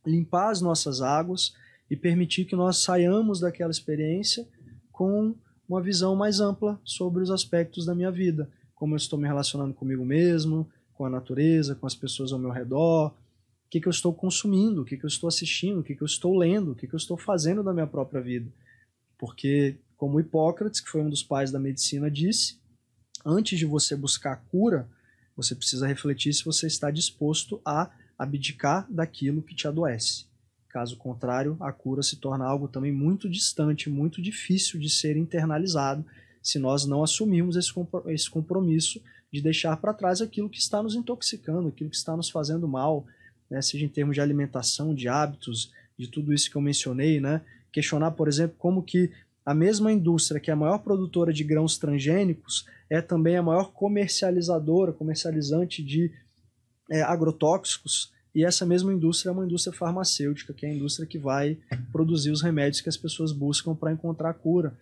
limpar as nossas águas e permitir que nós saiamos daquela experiência com uma visão mais ampla sobre os aspectos da minha vida, como eu estou me relacionando comigo mesmo, com a natureza, com as pessoas ao meu redor, o que eu estou consumindo, o que eu estou assistindo, o que eu estou lendo, o que eu estou fazendo da minha própria vida. Porque, como Hipócrates, que foi um dos pais da medicina, disse, antes de você buscar a cura, você precisa refletir se você está disposto a abdicar daquilo que te adoece. Caso contrário, a cura se torna algo também muito distante, muito difícil de ser internalizado, se nós não assumirmos esse compromisso de deixar para trás aquilo que está nos intoxicando, aquilo que está nos fazendo mal, né, seja em termos de alimentação, de hábitos, de tudo isso que eu mencionei, né? Questionar, por exemplo, como que a mesma indústria que é a maior produtora de grãos transgênicos é também a maior comercializante de agrotóxicos, e essa mesma indústria é uma indústria farmacêutica, que é a indústria que vai produzir os remédios que as pessoas buscam para encontrar a cura.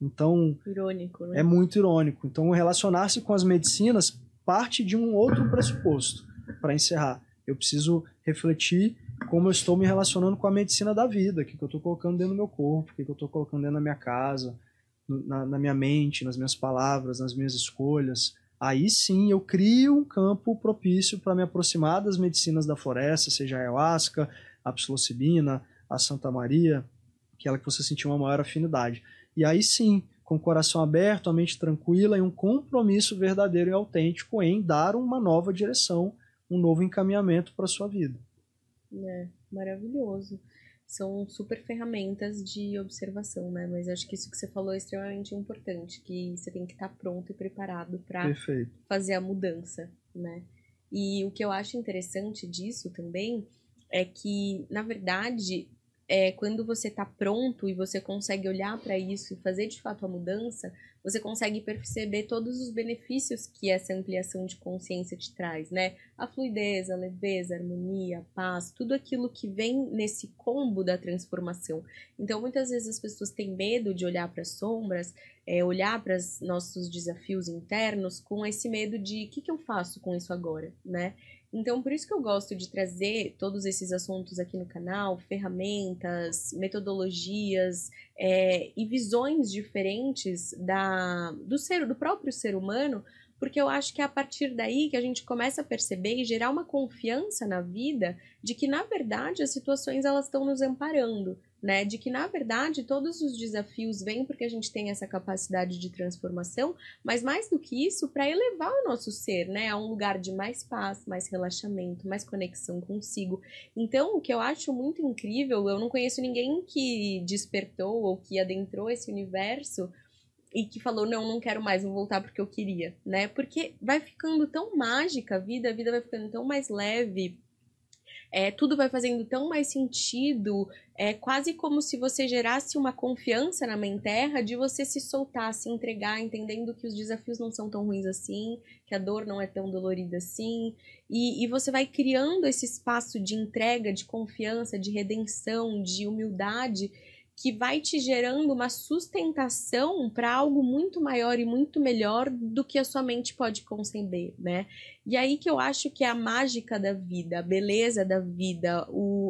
Então, irônico, né? É muito irônico. Então, relacionar-se com as medicinas parte de um outro pressuposto. Para encerrar, eu preciso refletir como eu estou me relacionando com a medicina da vida, o que eu estou colocando dentro do meu corpo, o que eu estou colocando dentro da minha casa, na minha mente, nas minhas palavras, nas minhas escolhas. Aí sim eu crio um campo propício para me aproximar das medicinas da floresta, seja a ayahuasca, a psilocibina, a Santa Maria, aquela que você sentiu uma maior afinidade. E aí sim, com o coração aberto, a mente tranquila e um compromisso verdadeiro e autêntico em dar uma nova direção, um novo encaminhamento para a sua vida. Maravilhoso. São super ferramentas de observação, né? Mas acho que isso que você falou é extremamente importante, que você tem que estar pronto e preparado para fazer a mudança, né? E o que eu acho interessante disso também é que, na verdade, quando você tá pronto e você consegue olhar para isso e fazer de fato a mudança, você consegue perceber todos os benefícios que essa ampliação de consciência te traz, né? A fluidez, a leveza, a harmonia, a paz, tudo aquilo que vem nesse combo da transformação. Então, muitas vezes as pessoas têm medo de olhar para as sombras, olhar para os nossos desafios internos com esse medo de o que eu faço com isso agora, né? Então, por isso que eu gosto de trazer todos esses assuntos aqui no canal, ferramentas, metodologias e visões diferentes do próprio ser humano, porque eu acho que é a partir daí que a gente começa a perceber e gerar uma confiança na vida de que, na verdade, as situações elas estão nos amparando, né? De que, na verdade, todos os desafios vêm porque a gente tem essa capacidade de transformação, mas mais do que isso, para elevar o nosso ser, né? A um lugar de mais paz, mais relaxamento, mais conexão consigo. Então, o que eu acho muito incrível, eu não conheço ninguém que despertou ou que adentrou esse universo e que falou, não quero mais, vou voltar porque eu queria, né? Porque vai ficando tão mágica a vida vai ficando tão mais leve, tudo vai fazendo tão mais sentido, quase como se você gerasse uma confiança na Mãe Terra de você se soltar, se entregar, entendendo que os desafios não são tão ruins assim, que a dor não é tão dolorida assim, e você vai criando esse espaço de entrega, de confiança, de redenção, de humildade, que vai te gerando uma sustentação para algo muito maior e muito melhor do que a sua mente pode conceber, né? E aí que eu acho que é a mágica da vida, a beleza da vida,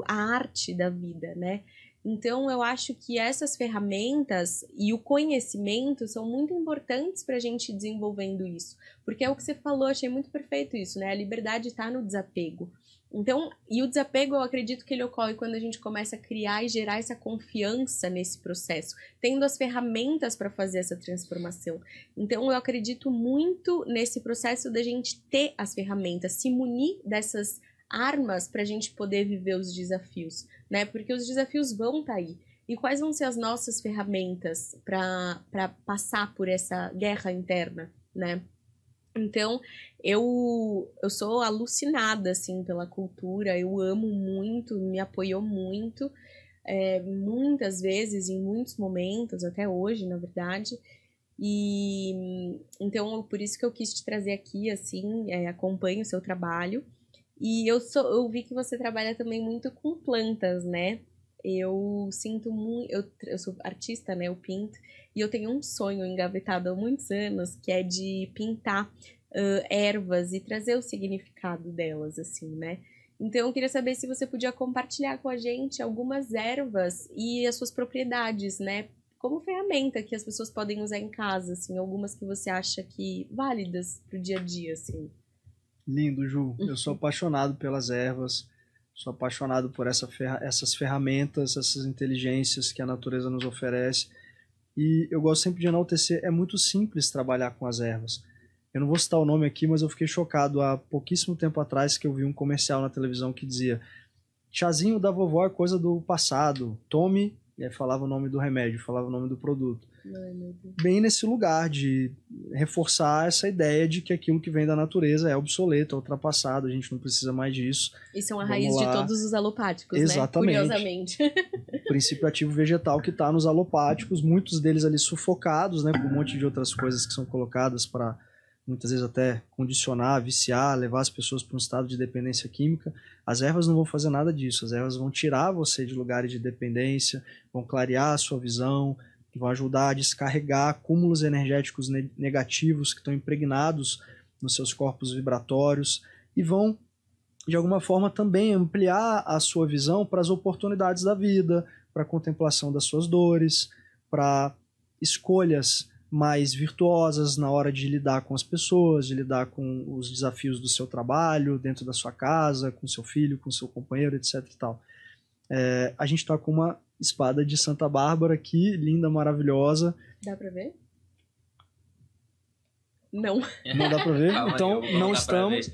a arte da vida, né? Então, eu acho que essas ferramentas e o conhecimento são muito importantes para a gente ir desenvolvendo isso. Porque é o que você falou, achei muito perfeito isso, né? A liberdade está no desapego. Então, e o desapego, eu acredito que ele ocorre quando a gente começa a criar e gerar essa confiança nesse processo, tendo as ferramentas para fazer essa transformação. Então, eu acredito muito nesse processo da gente ter as ferramentas, se munir dessas armas para a gente poder viver os desafios, né? Porque os desafios vão estar aí. E quais vão ser as nossas ferramentas para passar por essa guerra interna, né? Então, eu sou alucinada, assim, pela cultura, eu amo muito, me apoiou muito, muitas vezes, em muitos momentos, até hoje, na verdade, e então, por isso que eu quis te trazer aqui, assim, acompanho o seu trabalho, e eu vi que você trabalha também muito com plantas, né? Eu sinto muito, eu sou artista, né? Eu pinto, e eu tenho um sonho engavetado há muitos anos, que é de pintar ervas e trazer o significado delas, assim, né? Então, eu queria saber se você podia compartilhar com a gente algumas ervas e as suas propriedades, né? Como ferramenta que as pessoas podem usar em casa, assim, algumas que você acha que válidas pro dia a dia, assim. Lindo, Ju. Eu sou apaixonado pelas ervas, sou apaixonado por essas ferramentas, essas inteligências que a natureza nos oferece. E eu gosto sempre de enaltecer, é muito simples trabalhar com as ervas. Eu não vou citar o nome aqui, mas eu fiquei chocado há pouquíssimo tempo atrás que eu vi um comercial na televisão que dizia: chazinho da vovó é coisa do passado, tome, e aí falava o nome do remédio, falava o nome do produto. Ai, meu Deus. Bem nesse lugar de reforçar essa ideia de que aquilo que vem da natureza é obsoleto, é ultrapassado, a gente não precisa mais disso. Isso é uma raiz de todos os alopáticos, exatamente, né? Curiosamente. O princípio ativo vegetal que está nos alopáticos, muitos deles ali sufocados, né, com um monte de outras coisas que são colocadas para muitas vezes até condicionar, viciar, levar as pessoas para um estado de dependência química. As ervas não vão fazer nada disso, as ervas vão tirar você de lugares de dependência, vão clarear a sua visão, vão ajudar a descarregar acúmulos energéticos negativos que estão impregnados nos seus corpos vibratórios e vão, de alguma forma, também ampliar a sua visão para as oportunidades da vida, para a contemplação das suas dores, para escolhas mais virtuosas na hora de lidar com as pessoas, de lidar com os desafios do seu trabalho, dentro da sua casa, com seu filho, com seu companheiro, etc. e tal. A gente está com uma espada de Santa Bárbara aqui, linda, maravilhosa. Dá pra ver? Não. Não dá pra ver? Calma então aí, não estamos.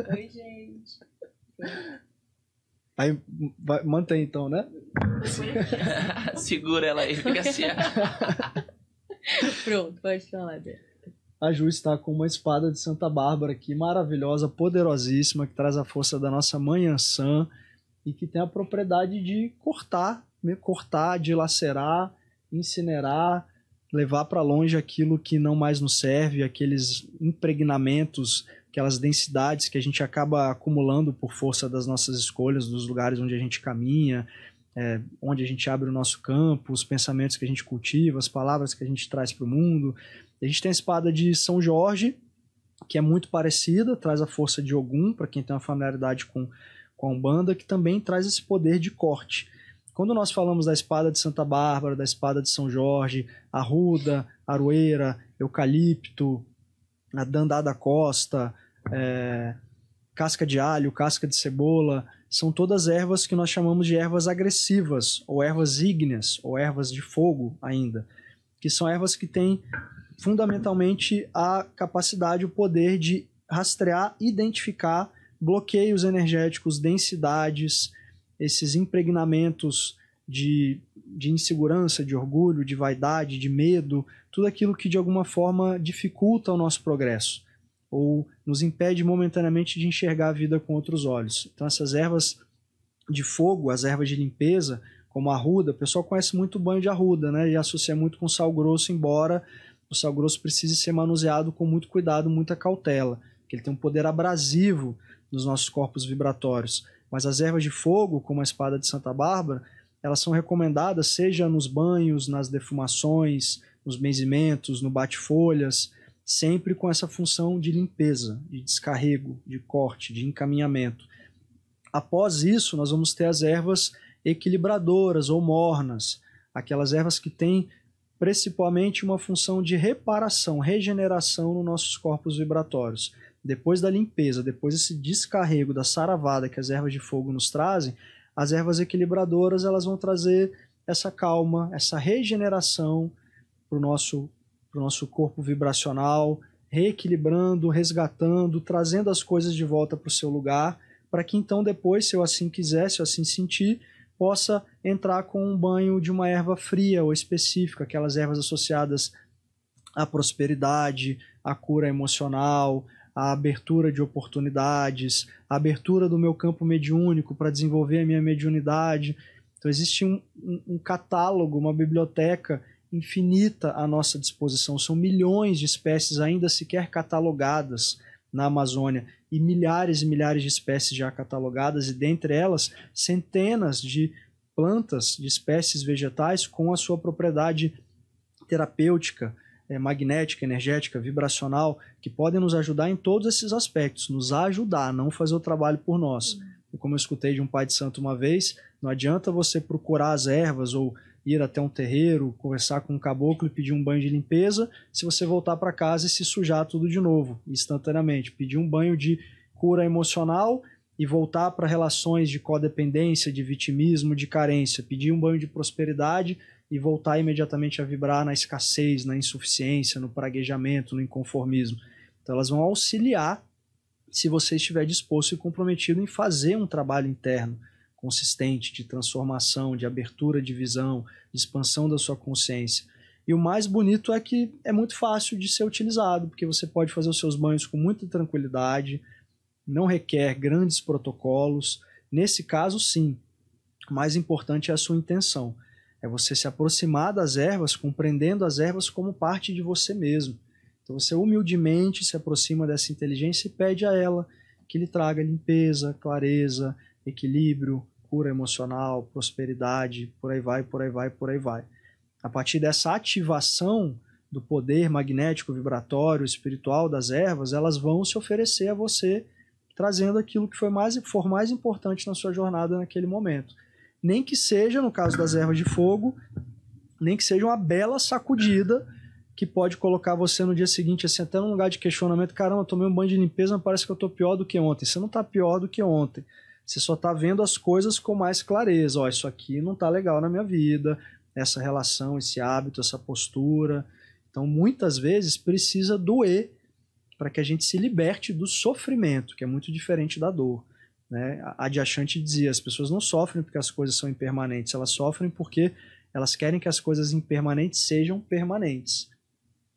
Oi, gente. Aí mantém então, né? Segura ela aí, fica assim. Pronto, pode falar dela. A Ju está com uma espada de Santa Bárbara aqui, maravilhosa, poderosíssima, que traz a força da nossa mãe Ansã e que tem a propriedade de cortar, dilacerar, incinerar, levar para longe aquilo que não mais nos serve, aqueles impregnamentos, aquelas densidades que a gente acaba acumulando por força das nossas escolhas, dos lugares onde a gente caminha, onde a gente abre o nosso campo, os pensamentos que a gente cultiva, as palavras que a gente traz para o mundo. A gente tem a espada de São Jorge, que é muito parecida, traz a força de Ogum, para quem tem uma familiaridade com a Umbanda, que também traz esse poder de corte. Quando nós falamos da espada de Santa Bárbara, da espada de São Jorge, arruda, aroeira, eucalipto, a dandá da costa, casca de alho, casca de cebola, são todas ervas que nós chamamos de ervas agressivas, ou ervas ígneas, ou ervas de fogo ainda, que são ervas que têm fundamentalmente a capacidade, o poder de rastrear, identificar bloqueios energéticos, densidades, esses impregnamentos de insegurança, de orgulho, de vaidade, de medo, tudo aquilo que de alguma forma dificulta o nosso progresso ou nos impede momentaneamente de enxergar a vida com outros olhos. Então essas ervas de fogo, as ervas de limpeza, como a arruda, o pessoal conhece muito o banho de arruda, né? E associa muito com sal grosso, embora o sal grosso precise ser manuseado com muito cuidado, muita cautela, porque ele tem um poder abrasivo nos nossos corpos vibratórios. Mas as ervas de fogo, como a espada de Santa Bárbara, elas são recomendadas seja nos banhos, nas defumações, nos benzimentos, no bate-folhas, sempre com essa função de limpeza, de descarrego, de corte, de encaminhamento. Após isso, nós vamos ter as ervas equilibradoras ou mornas, aquelas ervas que têm principalmente uma função de reparação, regeneração nos nossos corpos vibratórios. Depois da limpeza, depois desse descarrego da saravada que as ervas de fogo nos trazem, as ervas equilibradoras elas vão trazer essa calma, essa regeneração para o nosso corpo vibracional, reequilibrando, resgatando, trazendo as coisas de volta para o seu lugar, para que então depois, se eu assim quiser, se eu assim sentir, possa entrar com um banho de uma erva fria ou específica, aquelas ervas associadas à prosperidade, à cura emocional, à abertura de oportunidades, à abertura do meu campo mediúnico para desenvolver a minha mediunidade. Então existe um catálogo, uma biblioteca infinita à nossa disposição. São milhões de espécies ainda sequer catalogadas na Amazônia e milhares de espécies já catalogadas, e dentre elas centenas de plantas, de espécies vegetais com a sua propriedade terapêutica, magnética, energética, vibracional, que podem nos ajudar em todos esses aspectos, nos ajudar, não fazer o trabalho por nós. E como eu escutei de um pai de santo uma vez, não adianta você procurar as ervas ou ir até um terreiro, conversar com um caboclo e pedir um banho de limpeza, se você voltar para casa e se sujar tudo de novo, instantaneamente. Pedir um banho de cura emocional e voltar para relações de codependência, de vitimismo, de carência. Pedir um banho de prosperidade e voltar imediatamente a vibrar na escassez, na insuficiência, no praguejamento, no inconformismo. Então elas vão auxiliar se você estiver disposto e comprometido em fazer um trabalho interno consistente de transformação, de abertura de visão, de expansão da sua consciência. E o mais bonito é que é muito fácil de ser utilizado, porque você pode fazer os seus banhos com muita tranquilidade, não requer grandes protocolos. Nesse caso, sim, o mais importante é a sua intenção. É você se aproximar das ervas, compreendendo as ervas como parte de você mesmo. Então você humildemente se aproxima dessa inteligência e pede a ela que lhe traga limpeza, clareza, equilíbrio, cura emocional, prosperidade, por aí vai, por aí vai, por aí vai. A partir dessa ativação do poder magnético, vibratório, espiritual das ervas, elas vão se oferecer a você, trazendo aquilo que for mais importante na sua jornada naquele momento. Nem que seja, no caso das ervas de fogo, nem que seja uma bela sacudida que pode colocar você no dia seguinte, assim, até num lugar de questionamento. Caramba, eu tomei um banho de limpeza, mas parece que eu estou pior do que ontem. Você não está pior do que ontem. Você só está vendo as coisas com mais clareza. Ó, isso aqui não está legal na minha vida, essa relação, esse hábito, essa postura. Então, muitas vezes, precisa doer para que a gente se liberte do sofrimento, que é muito diferente da dor. Né? A Adyashanti dizia, as pessoas não sofrem porque as coisas são impermanentes, elas sofrem porque elas querem que as coisas impermanentes sejam permanentes.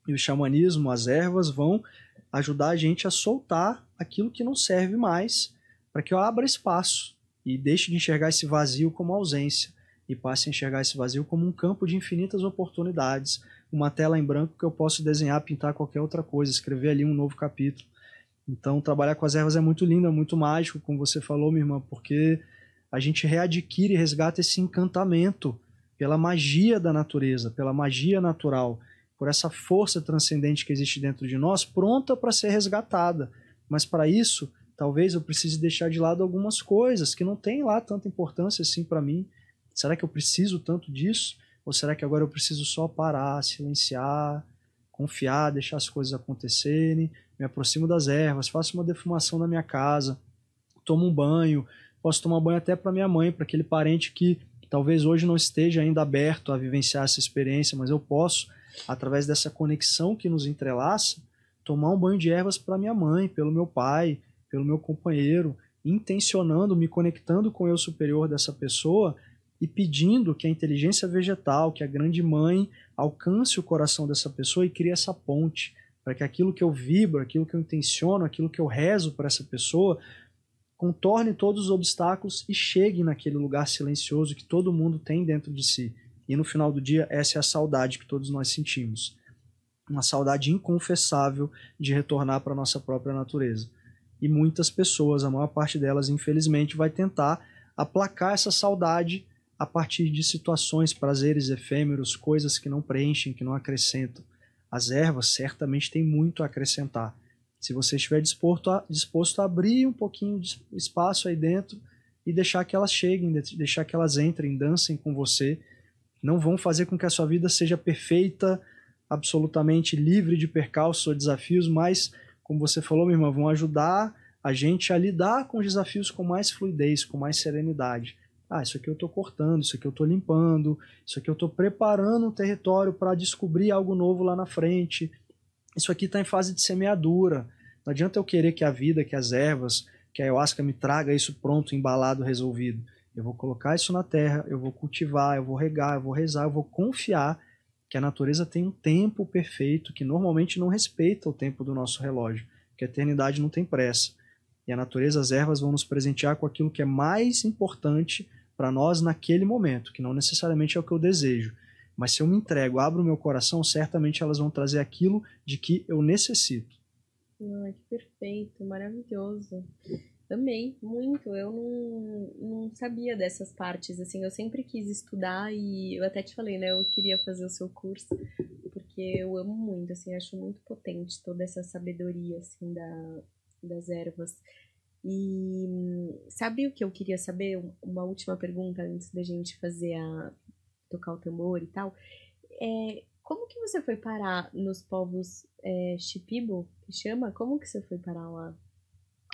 E o xamanismo, as ervas, vão ajudar a gente a soltar aquilo que não serve mais, para que eu abra espaço e deixe de enxergar esse vazio como ausência e passe a enxergar esse vazio como um campo de infinitas oportunidades, uma tela em branco que eu posso desenhar, pintar qualquer outra coisa, escrever ali um novo capítulo. Então, trabalhar com as ervas é muito lindo, é muito mágico, como você falou, minha irmã, porque a gente readquire e resgata esse encantamento pela magia da natureza, pela magia natural, por essa força transcendente que existe dentro de nós, pronta para ser resgatada. Mas para isso, talvez eu precise deixar de lado algumas coisas que não têm lá tanta importância assim para mim. Será que eu preciso tanto disso? Ou será que agora eu preciso só parar, silenciar, confiar, deixar as coisas acontecerem? Me aproximo das ervas, faço uma defumação na minha casa, tomo um banho, posso tomar banho até para minha mãe, para aquele parente que talvez hoje não esteja ainda aberto a vivenciar essa experiência, mas eu posso, através dessa conexão que nos entrelaça, tomar um banho de ervas para minha mãe, pelo meu pai, pelo meu companheiro, intencionando, me conectando com o eu superior dessa pessoa e pedindo que a inteligência vegetal, que a grande mãe, alcance o coração dessa pessoa e crie essa ponte, para que aquilo que eu vibro, aquilo que eu intenciono, aquilo que eu rezo para essa pessoa, contorne todos os obstáculos e chegue naquele lugar silencioso que todo mundo tem dentro de si. E no final do dia, essa é a saudade que todos nós sentimos. Uma saudade inconfessável de retornar para a nossa própria natureza. E muitas pessoas, a maior parte delas, infelizmente, vai tentar aplacar essa saudade a partir de situações, prazeres efêmeros, coisas que não preenchem, que não acrescentam. As ervas certamente têm muito a acrescentar. Se você estiver disposto a abrir um pouquinho de espaço aí dentro e deixar que elas cheguem, deixar que elas entrem, dancem com você, não vão fazer com que a sua vida seja perfeita, absolutamente livre de percalços ou desafios, mas, como você falou, minha irmã, vão ajudar a gente a lidar com os desafios com mais fluidez, com mais serenidade. Ah, isso aqui eu estou cortando, isso aqui eu estou limpando, isso aqui eu estou preparando um território para descobrir algo novo lá na frente. Isso aqui está em fase de semeadura. Não adianta eu querer que a vida, que as ervas, que a ayahuasca me traga isso pronto, embalado, resolvido. Eu vou colocar isso na terra, eu vou cultivar, eu vou regar, eu vou rezar, eu vou confiar que a natureza tem um tempo perfeito, que normalmente não respeita o tempo do nosso relógio, que a eternidade não tem pressa. E a natureza, as ervas vão nos presentear com aquilo que é mais importante para nós naquele momento, que não necessariamente é o que eu desejo. Mas se eu me entrego, abro o meu coração, certamente elas vão trazer aquilo de que eu necessito. Ai, que perfeito, maravilhoso. Amei muito. Eu não sabia dessas partes, assim, eu sempre quis estudar e eu até te falei, né, eu queria fazer o seu curso, porque eu amo muito, assim, acho muito potente toda essa sabedoria, assim, das ervas. E sabe o que eu queria saber? Uma última pergunta antes da gente tocar o tambor e tal. Como que você foi parar nos povos Shipibo, que chama? Como que você foi parar lá?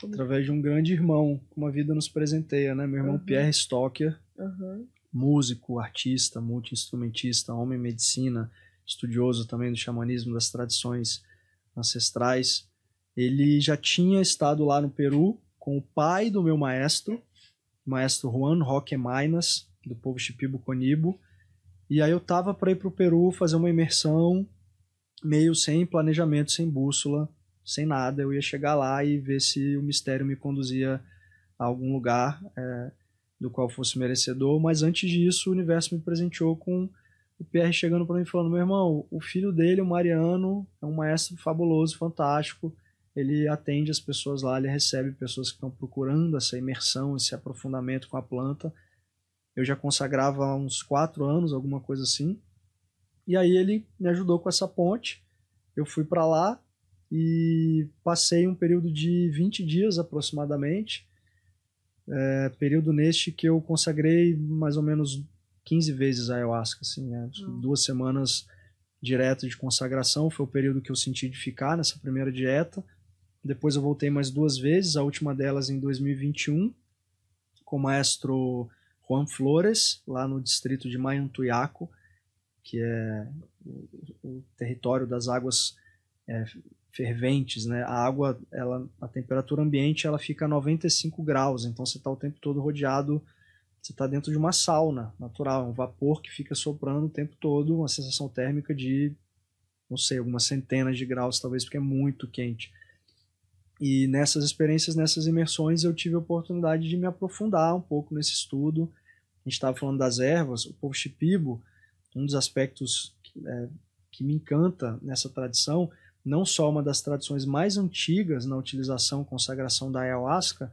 Através de um grande irmão, como a vida nos presenteia, né? Meu irmão Pierre Stocker, músico, artista, multi-instrumentista, homem medicina, estudioso também do xamanismo, das tradições ancestrais. Ele já tinha estado lá no Peru com o pai do meu maestro, o maestro Juan Roque Mainas, do povo Shipibo-Conibo. E aí eu tava para ir para o Peru fazer uma imersão meio sem planejamento, sem bússola, sem nada. Eu ia chegar lá e ver se o mistério me conduzia a algum lugar do qual fosse merecedor. Mas antes disso, o universo me presenteou com o Pierre chegando para mim e falando: meu irmão, o filho dele, o Mariano, é um maestro fabuloso, fantástico. Ele atende as pessoas lá, ele recebe pessoas que estão procurando essa imersão, esse aprofundamento com a planta. Eu já consagrava há uns 4 anos, alguma coisa assim. E aí ele me ajudou com essa ponte. Eu fui para lá e passei um período de 20 dias aproximadamente. Período neste que eu consagrei mais ou menos 15 vezes a ayahuasca. Assim, 2 semanas direto de consagração. Foi o período que eu senti de ficar nessa primeira dieta. Depois eu voltei mais 2 vezes, a última delas em 2021, com o maestro Juan Flores, lá no distrito de Mayantuyaco, que é o território das águas ferventes, né? A água, a temperatura ambiente, ela fica a 95 graus, então você está o tempo todo rodeado, você está dentro de uma sauna natural, um vapor que fica soprando o tempo todo, uma sensação térmica de, não sei, algumas centenas de graus, talvez, porque é muito quente. E nessas experiências, nessas imersões, eu tive a oportunidade de me aprofundar um pouco nesse estudo. A gente estava falando das ervas, o povo Shipibo, um dos aspectos que me encanta nessa tradição, não só uma das tradições mais antigas na utilização e consagração da ayahuasca,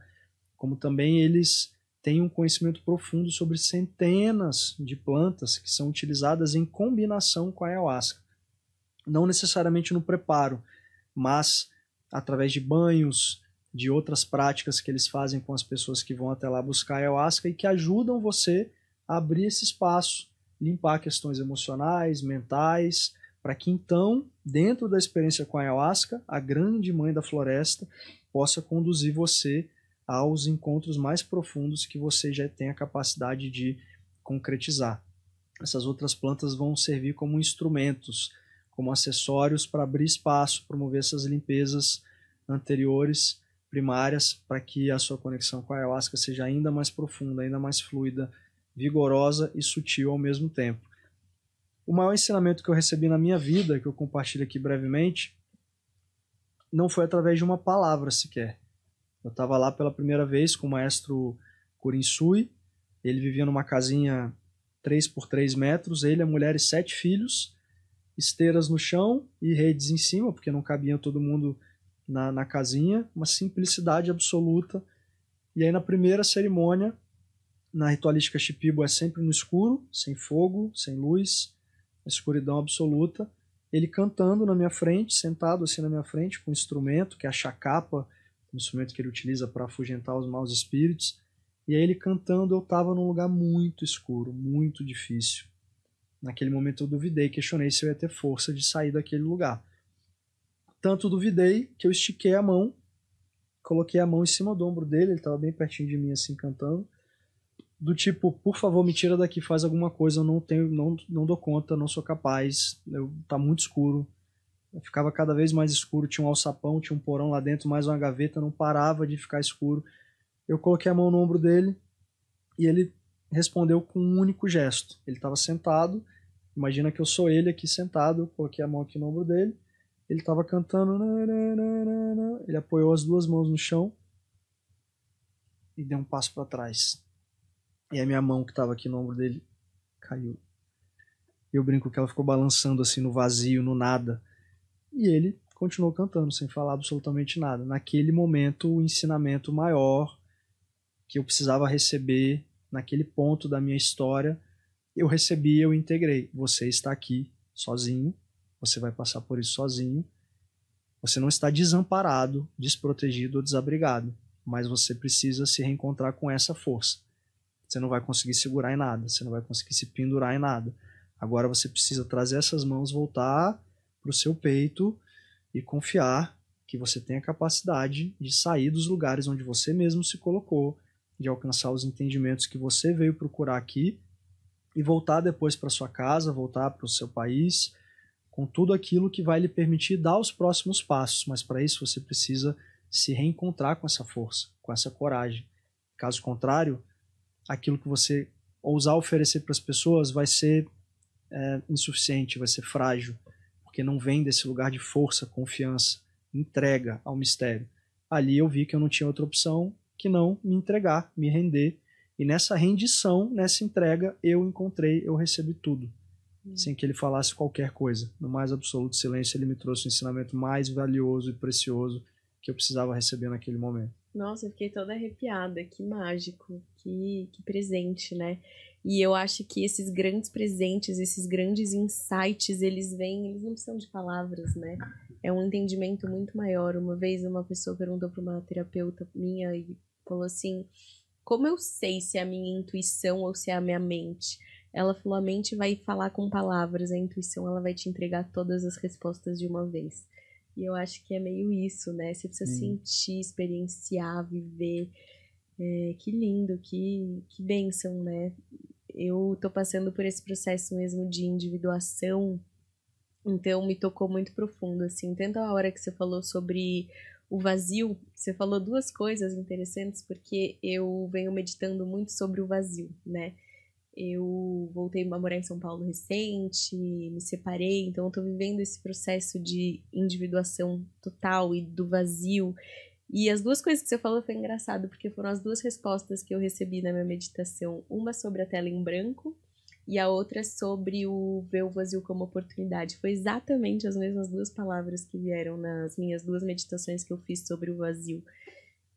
como também eles têm um conhecimento profundo sobre centenas de plantas que são utilizadas em combinação com a ayahuasca. Não necessariamente no preparo, mas através de banhos, de outras práticas que eles fazem com as pessoas que vão até lá buscar ayahuasca e que ajudam você a abrir esse espaço, limpar questões emocionais, mentais, para que então, dentro da experiência com a ayahuasca, a grande mãe da floresta possa conduzir você aos encontros mais profundos que você já tem a capacidade de concretizar. Essas outras plantas vão servir como instrumentos, como acessórios para abrir espaço, promover essas limpezas anteriores, primárias, para que a sua conexão com a ayahuasca seja ainda mais profunda, ainda mais fluida, vigorosa e sutil ao mesmo tempo. O maior ensinamento que eu recebi na minha vida, que eu compartilho aqui brevemente, não foi através de uma palavra sequer. Eu estava lá pela primeira vez com o maestro Kurinsui, ele vivia numa casinha 3 por 3 metros, ele, a mulher e 7 filhos, esteiras no chão e redes em cima, porque não cabia todo mundo na casinha, uma simplicidade absoluta. E aí na primeira cerimônia, na ritualística Shipibo é sempre no escuro, sem fogo, sem luz, escuridão absoluta, ele cantando na minha frente, sentado assim na minha frente, com um instrumento, que é a chacapa, um instrumento que ele utiliza para afugentar os maus espíritos, e aí ele cantando, eu estava num lugar muito escuro, muito difícil. Naquele momento eu duvidei, questionei se eu ia ter força de sair daquele lugar. Tanto duvidei que eu estiquei a mão, coloquei a mão em cima do ombro dele, ele estava bem pertinho de mim assim cantando, do tipo, por favor, me tira daqui, faz alguma coisa, eu não dou conta, não sou capaz, tá muito escuro. Eu ficava cada vez mais escuro, tinha um alçapão, tinha um porão lá dentro, mais uma gaveta, não parava de ficar escuro. Eu coloquei a mão no ombro dele e ele respondeu com um único gesto. Ele estava sentado, imagina que eu sou ele aqui sentado, eu coloquei a mão aqui no ombro dele, ele estava cantando, ele apoiou as duas mãos no chão e deu um passo para trás. E a minha mão que estava aqui no ombro dele caiu. Eu brinco que ela ficou balançando assim no vazio, no nada. E ele continuou cantando, sem falar absolutamente nada. Naquele momento, o ensinamento maior que eu precisava receber, naquele ponto da minha história, eu recebi, eu integrei. Você está aqui sozinho, você vai passar por isso sozinho. Você não está desamparado, desprotegido ou desabrigado, mas você precisa se reencontrar com essa força. Você não vai conseguir segurar em nada, você não vai conseguir se pendurar em nada. Agora você precisa trazer essas mãos, voltar para o seu peito e confiar que você tem a capacidade de sair dos lugares onde você mesmo se colocou, de alcançar os entendimentos que você veio procurar aqui e voltar depois para sua casa, voltar para o seu país, com tudo aquilo que vai lhe permitir dar os próximos passos. Mas para isso você precisa se reencontrar com essa força, com essa coragem. Caso contrário, aquilo que você ousar oferecer para as pessoas vai ser insuficiente, vai ser frágil, porque não vem desse lugar de força, confiança, entrega ao mistério. Ali eu vi que eu não tinha outra opção que não me entregar, me render, e nessa rendição, nessa entrega, eu recebi tudo, sem que ele falasse qualquer coisa. No mais absoluto silêncio, ele me trouxe o ensinamento mais valioso e precioso que eu precisava receber naquele momento. Nossa, eu fiquei toda arrepiada, que mágico, que presente, né? E eu acho que esses grandes presentes, esses grandes insights, eles não precisam de palavras, né? É um entendimento muito maior. Uma vez uma pessoa perguntou para uma terapeuta minha e falou assim, como eu sei se é a minha intuição ou se é a minha mente? Ela falou, a mente vai falar com palavras, a intuição ela vai te entregar todas as respostas de uma vez. E eu acho que é meio isso, né? Você precisa sentir, experienciar, viver. Que lindo, que bênção, né? Eu tô passando por esse processo mesmo de individuação, então me tocou muito profundo, assim. Tanto a hora que você falou sobre o vazio, você falou duas coisas interessantes, porque eu venho meditando muito sobre o vazio, né? Eu voltei a morar em São Paulo recente, me separei, então eu tô vivendo esse processo de individuação total e do vazio. E as duas coisas que você falou foi engraçado, porque foram as duas respostas que eu recebi na minha meditação. Uma sobre a tela em branco e a outra sobre o ver o vazio como oportunidade. Foi exatamente as mesmas duas palavras que vieram nas minhas duas meditações que eu fiz sobre o vazio.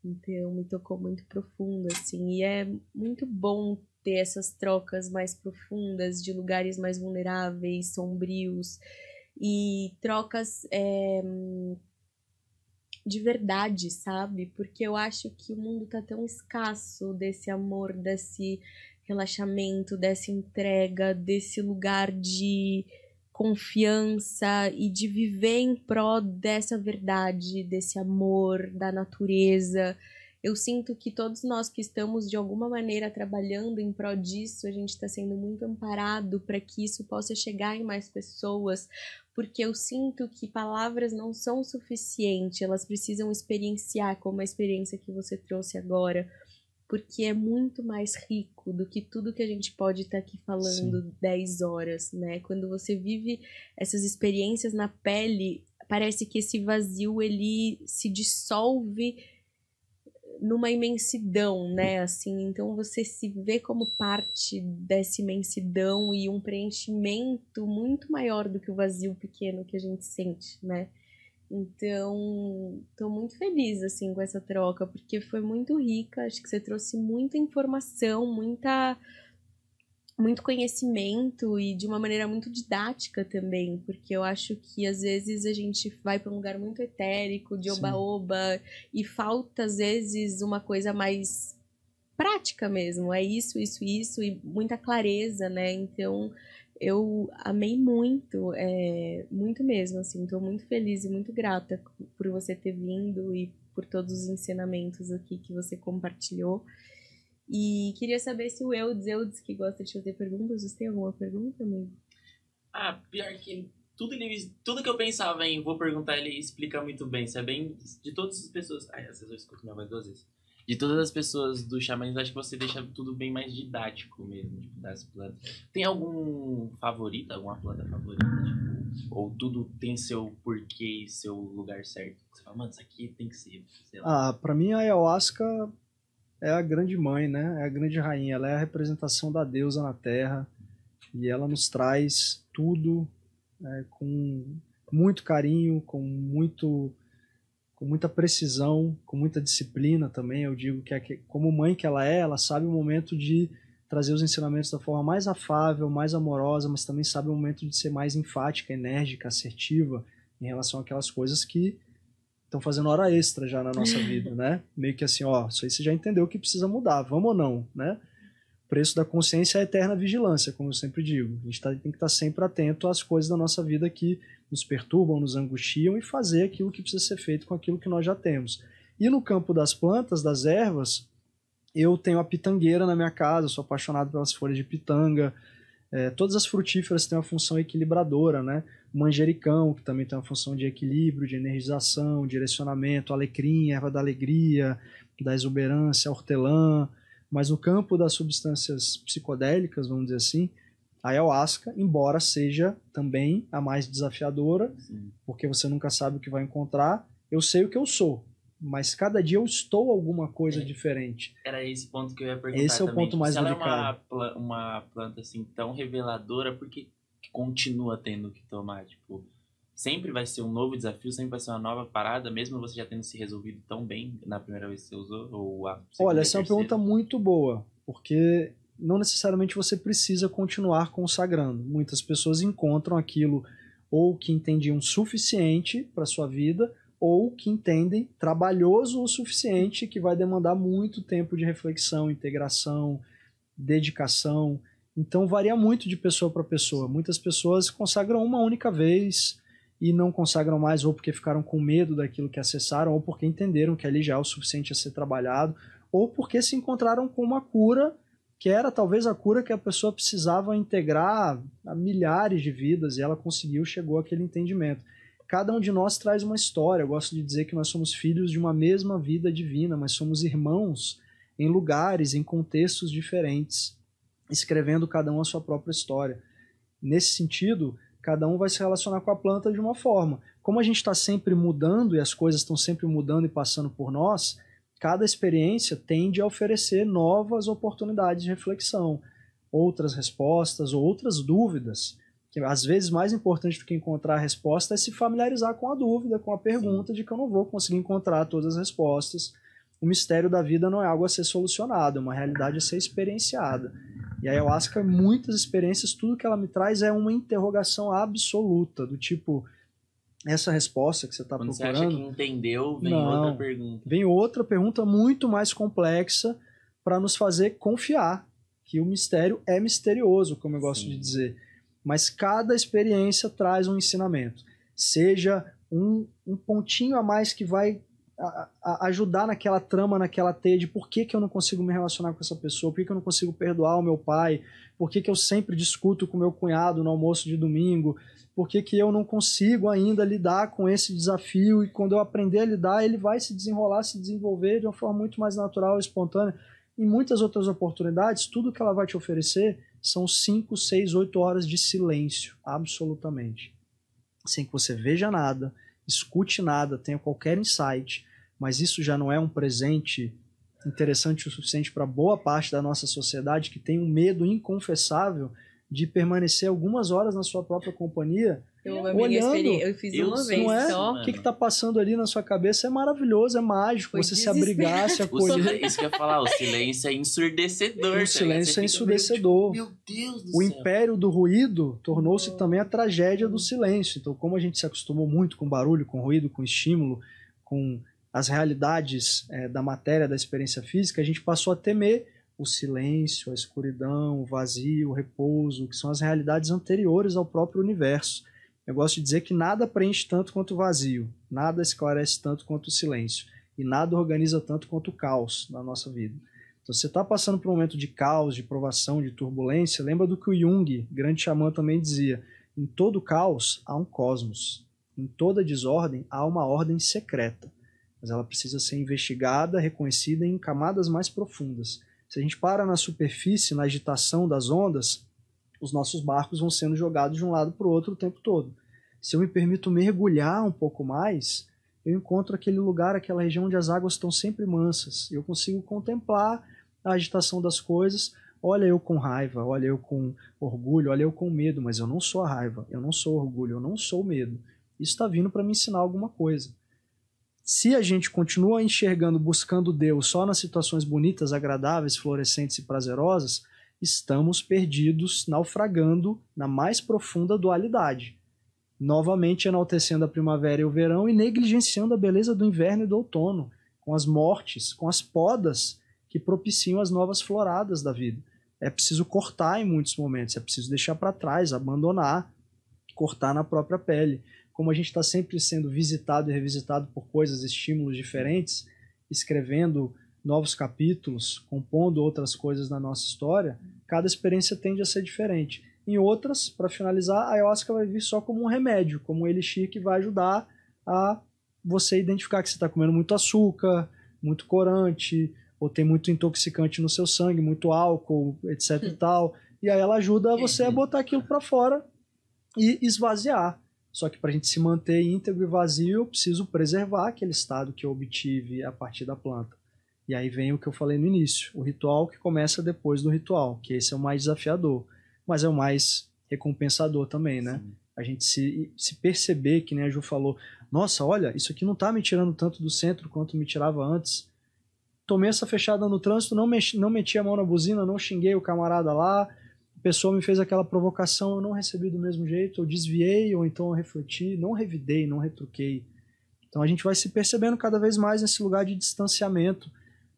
Então, me tocou muito profundo, assim. E é muito bom ter essas trocas mais profundas de lugares mais vulneráveis, sombrios. E trocas de verdade, sabe? Porque eu acho que o mundo tá tão escasso desse amor, desse relaxamento, dessa entrega, desse lugar de confiança e de viver em prol dessa verdade, desse amor, da natureza. Eu sinto que todos nós que estamos de alguma maneira trabalhando em prol disso, a gente está sendo muito amparado para que isso possa chegar em mais pessoas, porque eu sinto que palavras não são suficientes, elas precisam experienciar, como a experiência que você trouxe agora, porque é muito mais rico do que tudo que a gente pode estar aqui falando. Sim. 10 horas, né? Quando você vive essas experiências na pele, parece que esse vazio, ele se dissolve numa imensidão, né? Assim, então você se vê como parte dessa imensidão e um preenchimento muito maior do que o vazio pequeno que a gente sente, né? Então, tô muito feliz, assim, com essa troca, porque foi muito rica, acho que você trouxe muita informação, muito conhecimento e de uma maneira muito didática também, porque eu acho que às vezes a gente vai para um lugar muito etérico, de oba-oba, e falta às vezes uma coisa mais prática mesmo, é isso, e muita clareza, né? Então eu amei muito, muito mesmo, assim, tô muito feliz e muito grata por você ter vindo e por todos os ensinamentos aqui que você compartilhou. E queria saber se o Eudes, que gosta de fazer perguntas, você tem alguma pergunta, amigo? Pior que tudo que eu pensava em vou perguntar, ele explica muito bem. Isso é bem de todas as pessoas. Às vezes eu escuto minha voz 2 vezes. De todas as pessoas do xamanismo, acho que você deixa tudo bem mais didático mesmo, tipo, das plantas. Tem algum favorito, alguma planta favorita? Tipo, ou tudo tem seu porquê e seu lugar certo? Você fala, mano, isso aqui tem que ser, sei lá. Pra mim a ayahuasca é a grande mãe, né? É a grande rainha. Ela é a representação da deusa na Terra e ela nos traz tudo com muito carinho, com muita precisão, com muita disciplina também. Eu digo que como mãe que ela sabe o momento de trazer os ensinamentos da forma mais afável, mais amorosa, mas também sabe o momento de ser mais enfática, enérgica, assertiva em relação àquelas coisas que estão fazendo hora extra já na nossa vida, né? Meio que assim, isso aí você já entendeu que precisa mudar, vamos ou não, né? O preço da consciência é a eterna vigilância, como eu sempre digo. A gente tem que estar sempre atento às coisas da nossa vida que nos perturbam, nos angustiam e fazer aquilo que precisa ser feito com aquilo que nós já temos. E no campo das plantas, das ervas, eu tenho a pitangueira na minha casa, eu sou apaixonado pelas folhas de pitanga. Todas as frutíferas têm uma função equilibradora, né? O manjericão, que também tem uma função de equilíbrio, de energização, direcionamento, alecrim, erva da alegria, da exuberância, hortelã. Mas no campo das substâncias psicodélicas, vamos dizer assim, a ayahuasca, embora seja também a mais desafiadora, sim, porque você nunca sabe o que vai encontrar, eu sei o que eu sou, mas cada dia eu estou alguma coisa diferente. Era esse ponto que eu ia perguntar. Esse é o também. ponto mais Se delicado. Ela é uma planta assim tão reveladora, por que continua tendo que tomar? Tipo, sempre vai ser um novo desafio, sempre vai ser uma nova parada, mesmo você já tendo se resolvido tão bem na primeira vez que você usou? Olha, essa é uma pergunta muito boa, porque não necessariamente você precisa continuar consagrando. Muitas pessoas encontram aquilo ou que entendiam suficiente para sua vida, ou que entendem trabalhoso o suficiente, que vai demandar muito tempo de reflexão, integração, dedicação. Então varia muito de pessoa para pessoa. Muitas pessoas consagram uma única vez e não consagram mais, ou porque ficaram com medo daquilo que acessaram, ou porque entenderam que ali já é o suficiente a ser trabalhado, ou porque se encontraram com uma cura que era talvez a cura que a pessoa precisava integrar a milhares de vidas, e ela conseguiu, chegou àquele entendimento. Cada um de nós traz uma história. Eu gosto de dizer que nós somos filhos de uma mesma vida divina, mas somos irmãos em lugares, em contextos diferentes, escrevendo cada um a sua própria história. Nesse sentido, cada um vai se relacionar com a planta de uma forma. Como a gente está sempre mudando e as coisas estão sempre mudando e passando por nós, cada experiência tende a oferecer novas oportunidades de reflexão, outras respostas ou outras dúvidas. Que às vezes mais importante do que encontrar a resposta é se familiarizar com a dúvida, com a pergunta de que eu não vou conseguir encontrar todas as respostas. O mistério da vida não é algo a ser solucionado, é uma realidade a ser experienciada. E a ayahuasca, muitas experiências, tudo que ela me traz é uma interrogação absoluta, do tipo, essa resposta que você está procurando... Quando você acha que entendeu, vem outra pergunta. Vem outra pergunta muito mais complexa para nos fazer confiar que o mistério é misterioso, como eu gosto de dizer. Mas cada experiência traz um ensinamento. Seja um pontinho a mais que vai ajudar naquela trama, naquela teia de por que eu não consigo me relacionar com essa pessoa, por que eu não consigo perdoar o meu pai, por que eu sempre discuto com meu cunhado no almoço de domingo, por que eu não consigo ainda lidar com esse desafio, e quando eu aprender a lidar, ele vai se desenrolar, se desenvolver de uma forma muito mais natural e espontânea. E muitas outras oportunidades, tudo que ela vai te oferecer são 5, 6, 8 horas de silêncio, absolutamente. Sem que você veja nada, escute nada, tenha qualquer insight, mas isso já não é um presente interessante o suficiente para boa parte da nossa sociedade que tem um medo inconfessável de permanecer algumas horas na sua própria companhia, olhando. Eu fiz uma vez não é? só. O que está passando ali na sua cabeça é maravilhoso, é mágico. Foi você se abrigar, se acolher. Isso que eu ia falar, o silêncio é ensurdecedor. O silêncio é ensurdecedor. Meu Deus do O céu. império do ruído tornou-se também a tragédia do silêncio. Então, como a gente se acostumou muito com barulho, com ruído, com estímulo, com as realidades da matéria, da experiência física, a gente passou a temer o silêncio, a escuridão, o vazio, o repouso, que são as realidades anteriores ao próprio universo. Eu gosto de dizer que nada preenche tanto quanto o vazio, nada esclarece tanto quanto o silêncio, e nada organiza tanto quanto o caos na nossa vida. Então, se você está passando por um momento de caos, de provação, de turbulência, lembra do que o Jung, grande xamã, também dizia: em todo caos há um cosmos, em toda desordem há uma ordem secreta, mas ela precisa ser investigada, reconhecida em camadas mais profundas. Se a gente para na superfície, na agitação das ondas, os nossos barcos vão sendo jogados de um lado para o outro o tempo todo. Se eu me permito mergulhar um pouco mais, eu encontro aquele lugar, aquela região onde as águas estão sempre mansas. Eu consigo contemplar a agitação das coisas. Olha eu com raiva, olha eu com orgulho, olha eu com medo, mas eu não sou a raiva, eu não sou o orgulho, eu não sou o medo. Isso está vindo para me ensinar alguma coisa. Se a gente continua enxergando, buscando Deus só nas situações bonitas, agradáveis, florescentes e prazerosas, estamos perdidos, naufragando na mais profunda dualidade. Novamente enaltecendo a primavera e o verão e negligenciando a beleza do inverno e do outono, com as mortes, com as podas que propiciam as novas floradas da vida. É preciso cortar em muitos momentos, é preciso deixar para trás, abandonar, cortar na própria pele. Como a gente está sempre sendo visitado e revisitado por coisas, estímulos diferentes, escrevendo novos capítulos, compondo outras coisas na nossa história, cada experiência tende a ser diferente. Em outras, para finalizar, a ayahuasca vai vir só como um remédio, como um elixir que vai ajudar a você identificar que você está comendo muito açúcar, muito corante, ou tem muito intoxicante no seu sangue, muito álcool, etc e tal. E aí ela ajuda você a botar aquilo para fora e esvaziar. Só que para a gente se manter íntegro e vazio, eu preciso preservar aquele estado que eu obtive a partir da planta. E aí vem o que eu falei no início, o ritual que começa depois do ritual, que esse é o mais desafiador, mas é o mais recompensador também, né? Sim. A gente se perceber, que nem a Ju falou, nossa, olha, isso aqui não está me tirando tanto do centro quanto me tirava antes. Tomei essa fechada no trânsito, não meti a mão na buzina, não xinguei o camarada lá, a pessoa me fez aquela provocação, eu não recebi do mesmo jeito, eu desviei, ou então eu refleti, não revidei, não retruquei. Então a gente vai se percebendo cada vez mais nesse lugar de distanciamento,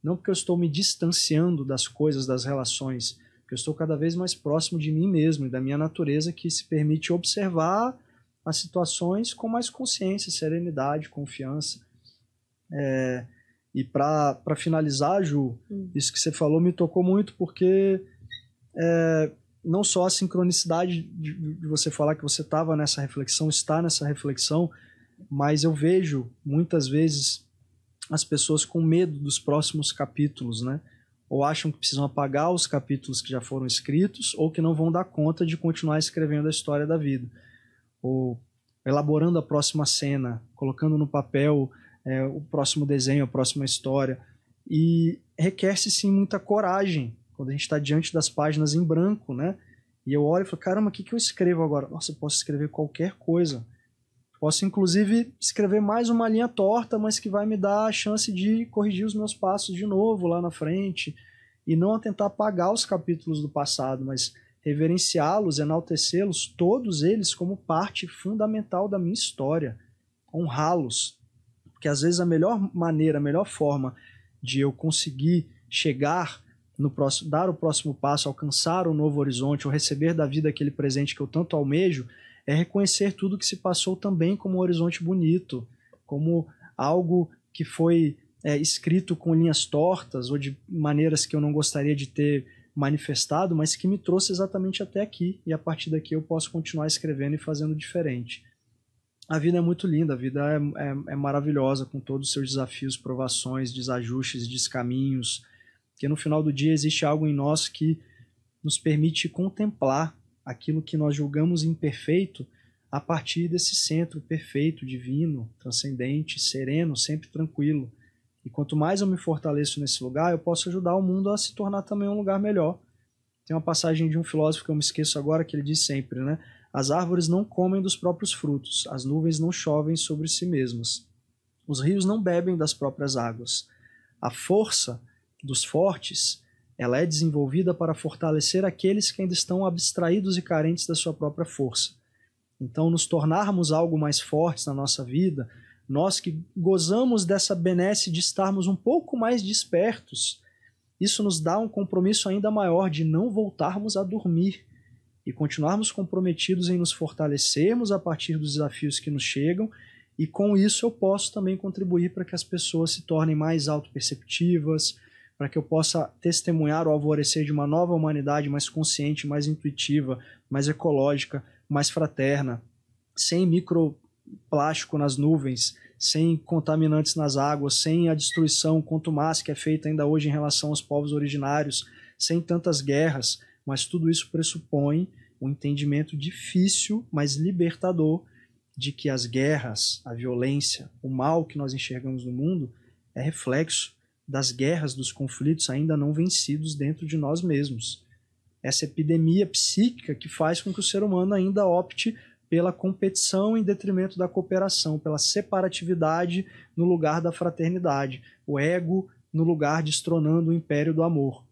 não porque eu estou me distanciando das coisas, das relações, porque eu estou cada vez mais próximo de mim mesmo e da minha natureza, que se permite observar as situações com mais consciência, serenidade, confiança. E para finalizar, Ju, isso que você falou me tocou muito, porque não só a sincronicidade de você falar que você estava nessa reflexão, está nessa reflexão, mas eu vejo muitas vezes as pessoas com medo dos próximos capítulos, né? Ou acham que precisam apagar os capítulos que já foram escritos, ou que não vão dar conta de continuar escrevendo a história da vida. ou elaborando a próxima cena, colocando no papel o próximo desenho, a próxima história. E requer-se sim muita coragem quando a gente está diante das páginas em branco, né? E eu olho e falo, caramba, o que eu escrevo agora? Nossa, eu posso escrever qualquer coisa. Posso, inclusive, escrever mais uma linha torta, mas que vai me dar a chance de corrigir os meus passos de novo lá na frente. E não tentar apagar os capítulos do passado, mas reverenciá-los, enaltecê-los, todos eles como parte fundamental da minha história. Honrá-los. Porque às vezes a melhor maneira, a melhor forma de eu conseguir chegar no próximo, dar o próximo passo, alcançar um novo horizonte, ou receber da vida aquele presente que eu tanto almejo, é reconhecer tudo que se passou também como um horizonte bonito, como algo que foi escrito com linhas tortas ou de maneiras que eu não gostaria de ter manifestado, mas que me trouxe exatamente até aqui, e a partir daqui eu posso continuar escrevendo e fazendo diferente. A vida é muito linda, a vida é maravilhosa, com todos os seus desafios, provações, desajustes, descaminhos, que no final do dia existe algo em nós que nos permite contemplar aquilo que nós julgamos imperfeito a partir desse centro perfeito, divino, transcendente, sereno, sempre tranquilo. E quanto mais eu me fortaleço nesse lugar, eu posso ajudar o mundo a se tornar também um lugar melhor. Tem uma passagem de um filósofo que eu me esqueço agora, que ele diz sempre, né? As árvores não comem dos próprios frutos, as nuvens não chovem sobre si mesmas, os rios não bebem das próprias águas. A força dos fortes, ela é desenvolvida para fortalecer aqueles que ainda estão abstraídos e carentes da sua própria força. Então, nos tornarmos algo mais fortes na nossa vida, nós que gozamos dessa benesse de estarmos um pouco mais despertos, isso nos dá um compromisso ainda maior de não voltarmos a dormir e continuarmos comprometidos em nos fortalecermos a partir dos desafios que nos chegam, e com isso eu posso também contribuir para que as pessoas se tornem mais autoperceptivas, para que eu possa testemunhar o alvorecer de uma nova humanidade mais consciente, mais intuitiva, mais ecológica, mais fraterna, sem microplástico nas nuvens, sem contaminantes nas águas, sem a destruição contumaz que é feita ainda hoje em relação aos povos originários, sem tantas guerras, mas tudo isso pressupõe um entendimento difícil, mas libertador, de que as guerras, a violência, o mal que nós enxergamos no mundo é reflexo das guerras, dos conflitos ainda não vencidos dentro de nós mesmos. Essa epidemia psíquica que faz com que o ser humano ainda opte pela competição em detrimento da cooperação, pela separatividade no lugar da fraternidade, o ego no lugar destronando o império do amor.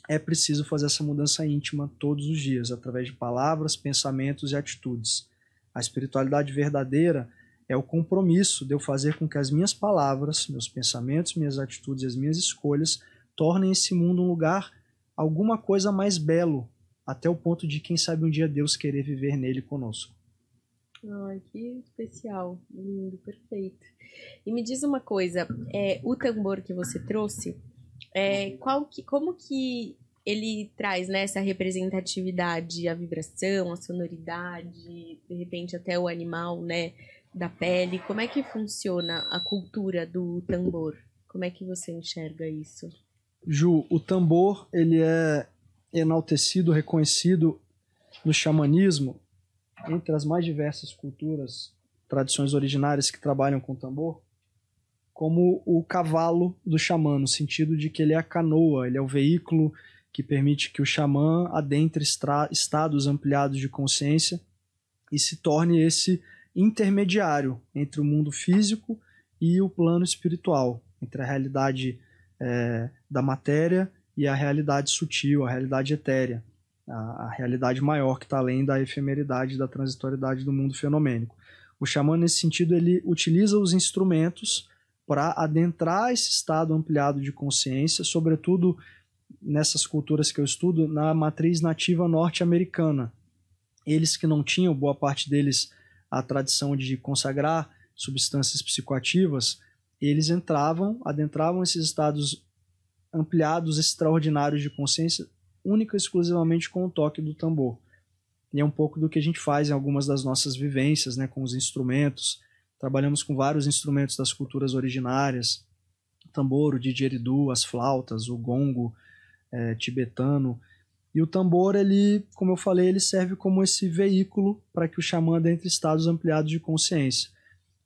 É preciso fazer essa mudança íntima todos os dias, através de palavras, pensamentos e atitudes. A espiritualidade verdadeira é o compromisso de eu fazer com que as minhas palavras, meus pensamentos, minhas atitudes e as minhas escolhas tornem esse mundo um lugar, alguma coisa mais belo, até o ponto de, quem sabe, um dia Deus querer viver nele conosco. Ai, que especial, lindo, perfeito. E me diz uma coisa, o tambor que você trouxe, como que ele traz, né, essa representatividade, a vibração, a sonoridade, de repente até o animal, né, da pele? Como é que funciona a cultura do tambor? Como é que você enxerga isso? Ju, o tambor, ele é enaltecido, reconhecido no xamanismo, entre as mais diversas culturas, tradições originárias que trabalham com tambor, como o cavalo do xamã, no sentido de que ele é a canoa, ele é o veículo que permite que o xamã adentre estados ampliados de consciência e se torne esse intermediário entre o mundo físico e o plano espiritual, entre a realidade da matéria e a realidade sutil, a realidade etérea, a realidade maior que está além da efemeridade, da transitoriedade do mundo fenomênico. O xamã, nesse sentido, ele utiliza os instrumentos para adentrar esse estado ampliado de consciência, sobretudo nessas culturas que eu estudo, na matriz nativa norte-americana. Eles que não tinham, boa parte deles, a tradição de consagrar substâncias psicoativas, eles adentravam esses estados ampliados, extraordinários de consciência, única e exclusivamente com o toque do tambor. E é um pouco do que a gente faz em algumas das nossas vivências, né, com os instrumentos. Trabalhamos com vários instrumentos das culturas originárias, o tambor, o didgeridoo, as flautas, o gongo tibetano, E o tambor, ele, como eu falei, ele serve como esse veículo para que o xamã adentre estados ampliados de consciência.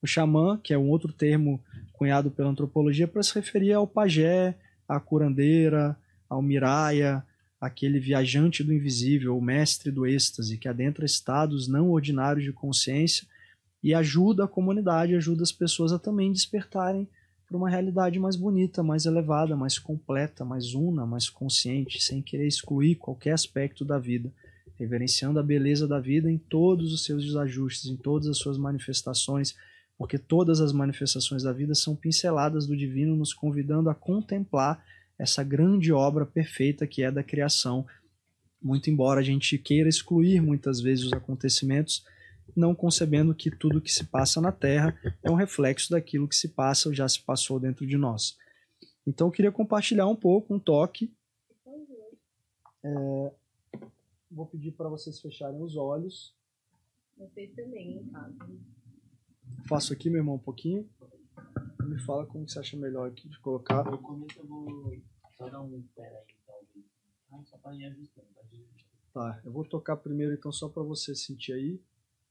O xamã, que é um outro termo cunhado pela antropologia para se referir ao pajé, à curandeira, ao miraia, aquele viajante do invisível, o mestre do êxtase, que adentra estados não ordinários de consciência e ajuda a comunidade, ajuda as pessoas a também despertarem para uma realidade mais bonita, mais elevada, mais completa, mais una, mais consciente, sem querer excluir qualquer aspecto da vida, reverenciando a beleza da vida em todos os seus desajustes, em todas as suas manifestações, porque todas as manifestações da vida são pinceladas do divino, nos convidando a contemplar essa grande obra perfeita que é da criação, muito embora a gente queira excluir muitas vezes os acontecimentos, não concebendo que tudo que se passa na Terra é um reflexo daquilo que se passa ou já se passou dentro de nós. Então eu queria compartilhar um pouco, um toque. Vou pedir para vocês fecharem os olhos. Vocês também, em casa. Faço aqui, meu irmão, um pouquinho. Me fala como que você acha melhor aqui de colocar. No começo eu vou só dar um pera aí, talvez. Só para ir ajustando, Tá, eu vou tocar primeiro então só para você sentir aí.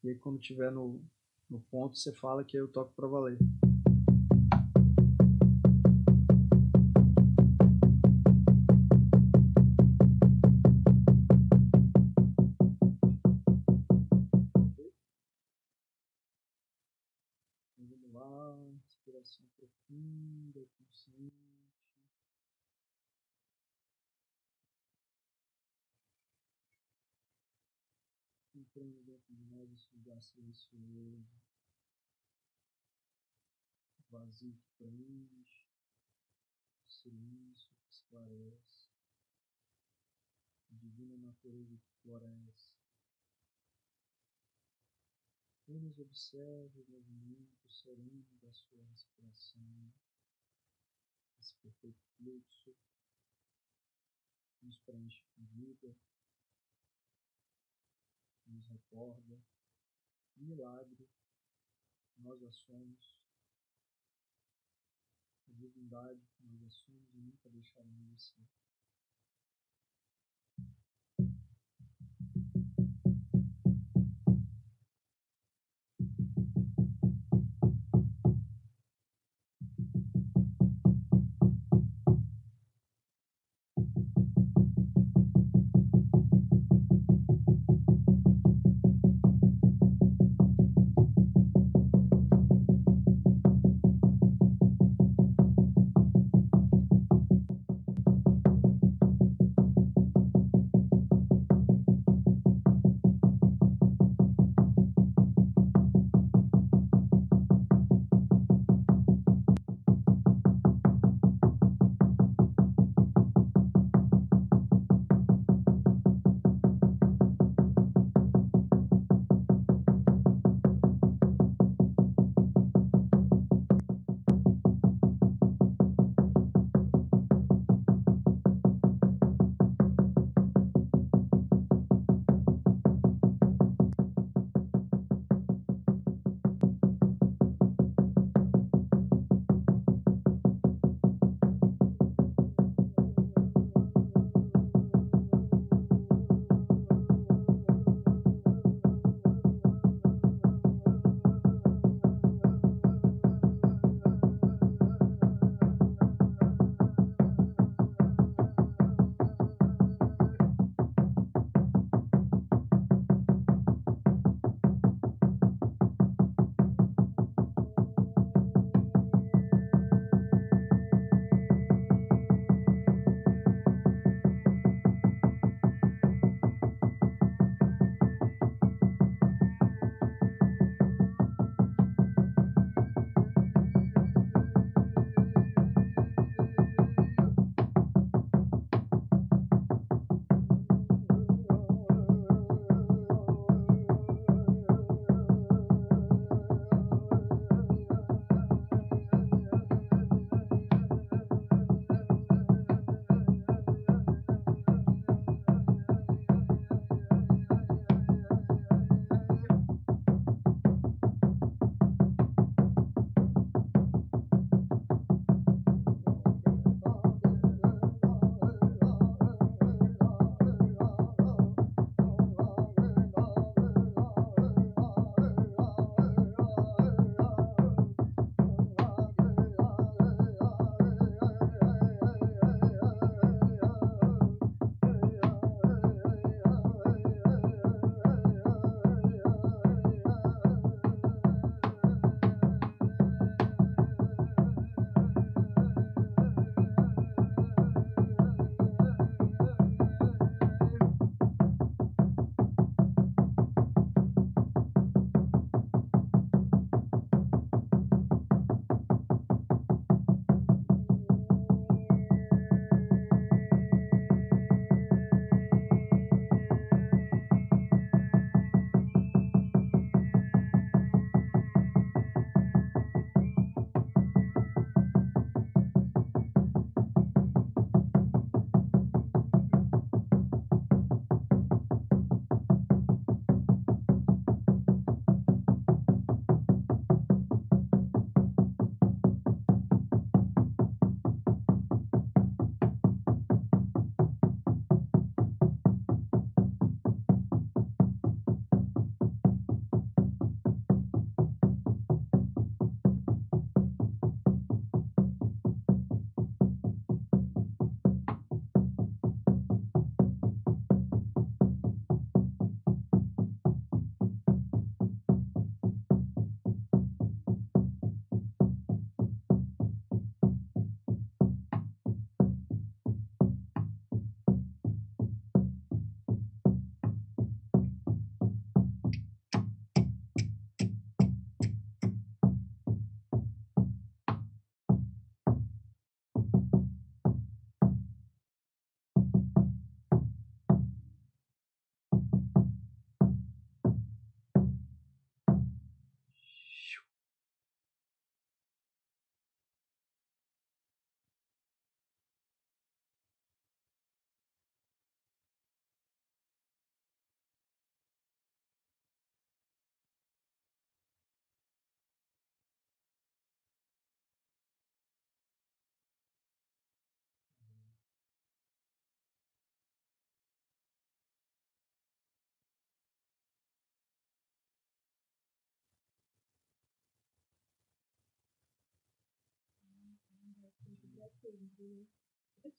E aí quando tiver no ponto você fala que aí eu toco para valer. Vamos lá, inspiração profunda, consciente. Entrando dentro de nós esse lugar silencioso, vazio que preenche, silêncio que esclarece, divina natureza que floresce. Apenas observe o movimento sereno da sua respiração, esse perfeito fluxo que nos preenche com vida, que nos recorda um milagre que nós já somos, a divindade que nós já somos e nunca deixaremos de ser.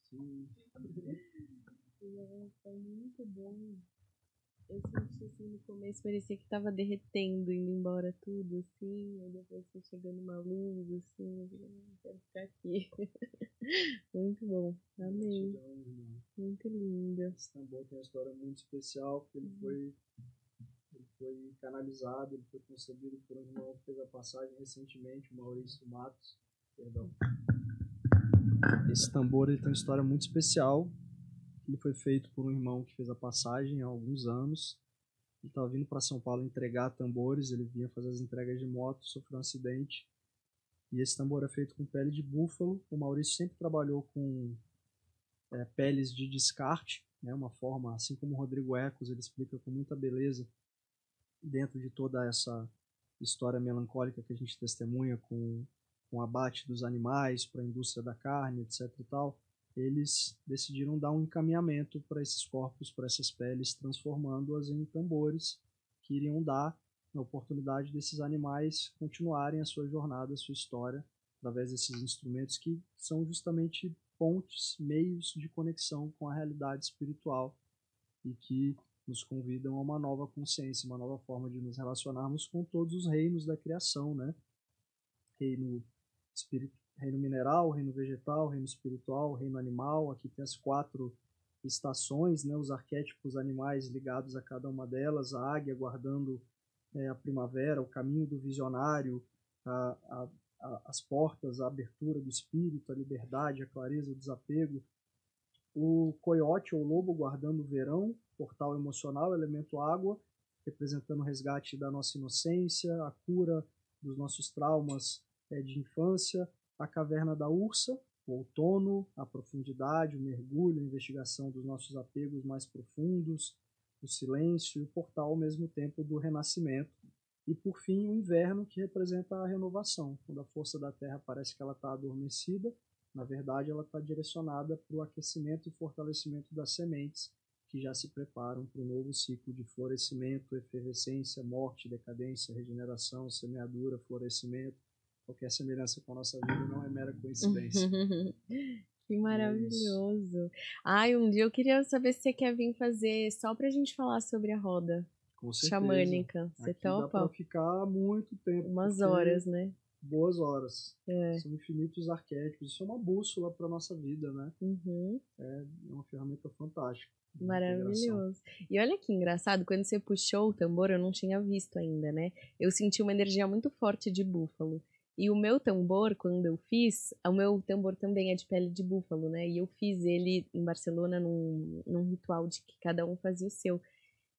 Sim. Nossa, muito bom. Eu senti assim no começo, parecia que tava derretendo, indo embora tudo, assim, aí depois foi chegando uma luz, assim, eu falei, quero ficar aqui. Muito bom, amei. Gratidão, irmão. Muito lindo. Esse tambor tem uma história muito especial, porque ele foi canalizado, ele foi concebido por um irmão que fez a passagem recentemente, o Maurício Matos. Perdão. Esse tambor ele tem uma história muito especial. Ele foi feito por um irmão que fez a passagem há alguns anos. Ele estava vindo para São Paulo entregar tambores, ele vinha fazer as entregas de moto, sofreu um acidente. E esse tambor é feito com pele de búfalo. O Maurício sempre trabalhou com peles de descarte, né, uma forma, assim como o Rodrigo Ecos, ele explica com muita beleza dentro de toda essa história melancólica que a gente testemunha com o abate dos animais para a indústria da carne, etc. e tal, eles decidiram dar um encaminhamento para esses corpos, para essas peles, transformando-as em tambores que iriam dar a oportunidade desses animais continuarem a sua jornada, a sua história, através desses instrumentos que são justamente pontes, meios de conexão com a realidade espiritual e que nos convidam a uma nova consciência, uma nova forma de nos relacionarmos com todos os reinos da criação, né? Reino mineral, reino vegetal, reino espiritual, reino animal. Aqui tem as 4 estações, né? Os arquétipos animais ligados a cada uma delas, a águia guardando a primavera, o caminho do visionário, as portas, a abertura do espírito, a liberdade, a clareza, o desapego. O coiote ou lobo guardando o verão, portal emocional, elemento água, representando o resgate da nossa inocência, a cura dos nossos traumas de infância. A caverna da ursa, o outono, a profundidade, o mergulho, a investigação dos nossos apegos mais profundos, o silêncio e o portal ao mesmo tempo do renascimento. E por fim o inverno, que representa a renovação, quando a força da terra parece que ela está adormecida. Na verdade, ela está direcionada para o aquecimento e fortalecimento das sementes, que já se preparam para o novo ciclo de florescimento, efervescência, morte, decadência, regeneração, semeadura, florescimento. Qualquer semelhança com a nossa vida não é mera coincidência. Que maravilhoso. Ai, um dia eu queria saber se você quer vir fazer só pra gente falar sobre a roda Com certeza. xamânica. Você Aqui topa? dá para ficar muito tempo. Umas horas, né? Boas horas. É. São infinitos arquétipos. Isso é uma bússola para nossa vida, né? Uhum. É uma ferramenta fantástica. Maravilhoso. E olha que engraçado, quando você puxou o tambor, eu não tinha visto ainda, né? Eu senti uma energia muito forte de búfalo. E o meu tambor, quando eu fiz, o meu tambor também é de pele de búfalo, né? E eu fiz ele em Barcelona num ritual de que cada um fazia o seu.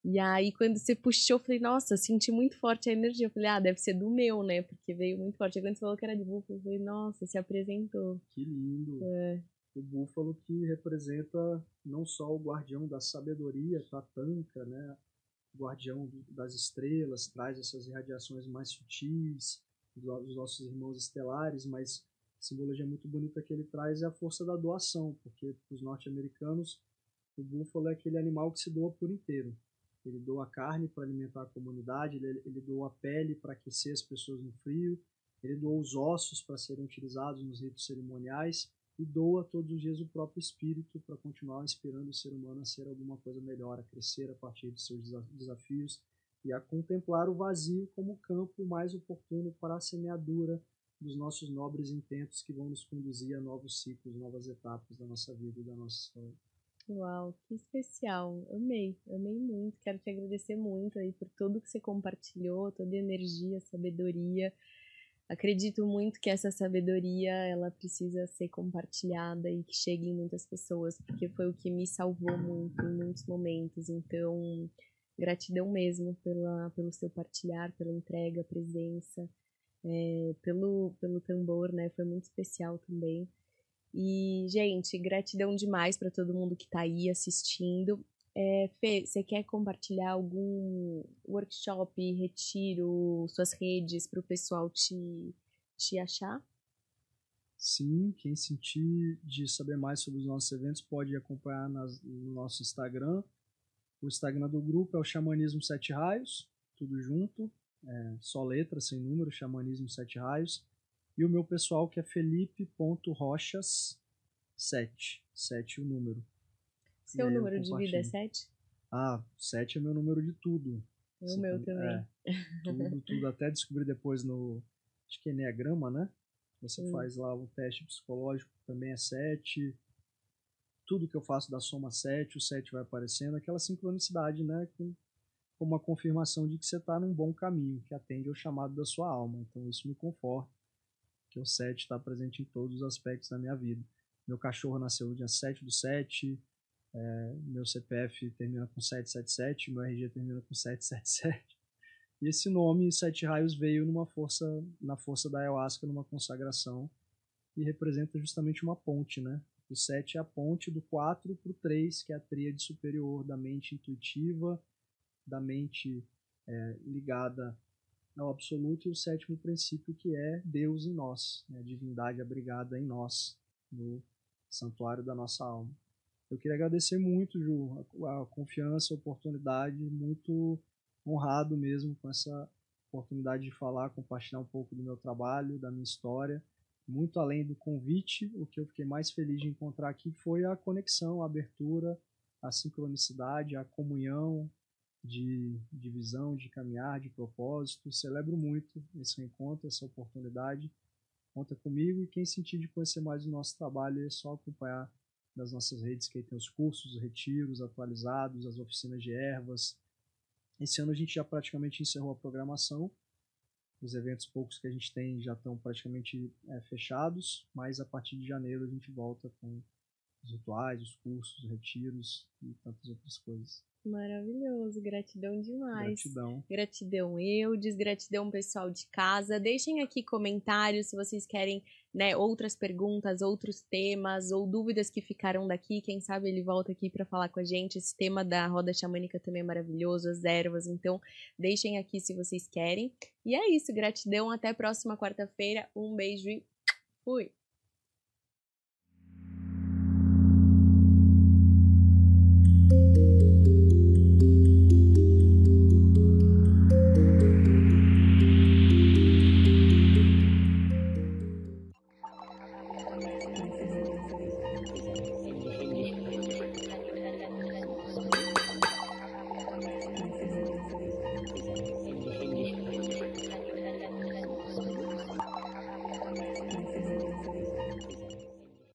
E aí, quando você puxou, eu falei, nossa, eu senti muito forte a energia. Eu falei, deve ser do meu, né? Porque veio muito forte. Aí quando você falou que era de búfalo, eu falei, nossa, se apresentou. Que lindo. O búfalo que representa não só o guardião da sabedoria, Tatanka, né? O guardião das estrelas, traz essas irradiações mais sutis dos nossos irmãos estelares, mas a simbologia muito bonita que ele traz é a força da doação, porque para os norte-americanos o búfalo é aquele animal que se doa por inteiro. Ele doa a carne para alimentar a comunidade, ele doa a pele para aquecer as pessoas no frio, ele doa os ossos para serem utilizados nos ritos cerimoniais e doa todos os dias o próprio espírito para continuar inspirando o ser humano a ser alguma coisa melhor, a crescer a partir de seus desafios e a contemplar o vazio como o campo mais oportuno para a semeadura dos nossos nobres intentos que vão nos conduzir a novos ciclos, novas etapas da nossa vida e da nossa história. Uau, que especial. Amei muito. Quero te agradecer muito aí por tudo que você compartilhou, toda a energia, sabedoria. Acredito muito que essa sabedoria, ela precisa ser compartilhada e que chegue em muitas pessoas, porque foi o que me salvou muito em muitos momentos. Então, gratidão mesmo pelo seu partilhar, pela entrega, presença, pelo tambor, né? Foi muito especial também. E, gente, gratidão demais para todo mundo que tá aí assistindo. Fê, você quer compartilhar algum workshop, retiro, suas redes para o pessoal te achar? Sim, quem sentir de saber mais sobre os nossos eventos pode acompanhar no nosso Instagram. O Instagram do grupo é o Xamanismo 7 Raios, tudo junto, só letra, sem número, Xamanismo 7 Raios. E o meu pessoal que é felipe.rochas, 7. 7 o número. Seu número de vida é 7? 7 é meu número de tudo. O meu também. Tudo. Até descobri depois acho que é Enneagrama, né? Você faz lá o teste psicológico, também é 7. Tudo que eu faço da soma 7, o 7 vai aparecendo. Aquela sincronicidade, né? Como uma confirmação de que você está num bom caminho, que atende ao chamado da sua alma. Então isso me conforta, que o 7 está presente em todos os aspectos da minha vida. Meu cachorro nasceu no dia 7/7, meu CPF termina com 777, meu RG termina com 777. E esse nome, 7 raios, veio na força da ayahuasca, numa consagração, e representa justamente uma ponte, né? O 7 é a ponte do 4 para o 3, que é a tríade superior da mente intuitiva, da mente ligada ao absoluto, e o 7º princípio, que é Deus em nós, né? A divindade abrigada em nós, no santuário da nossa alma. Eu queria agradecer muito, Ju, a confiança, a oportunidade, muito honrado mesmo com essa oportunidade de falar, compartilhar um pouco do meu trabalho, da minha história. Muito além do convite, o que eu fiquei mais feliz de encontrar aqui foi a conexão, a abertura, a sincronicidade, a comunhão de visão, de caminhar, de propósito. Celebro muito esse encontro, essa oportunidade. Conta comigo, e quem sentir de conhecer mais o nosso trabalho é só acompanhar nas nossas redes, que aí tem os cursos, os retiros atualizados, as oficinas de ervas. Esse ano a gente já praticamente encerrou a programação. Os eventos poucos que a gente tem já estão praticamente fechados, mas a partir de janeiro a gente volta com os rituais, os cursos, os retiros e tantas outras coisas. Maravilhoso, gratidão demais. Gratidão. Gratidão, Eudes, gratidão, pessoal de casa. Deixem aqui comentários se vocês querem, né, outras perguntas, outros temas ou dúvidas que ficaram daqui. Quem sabe ele volta aqui para falar com a gente. Esse tema da roda xamânica também é maravilhoso, as ervas. Então, deixem aqui se vocês querem. E é isso, gratidão. Até a próxima quarta-feira. Um beijo e fui!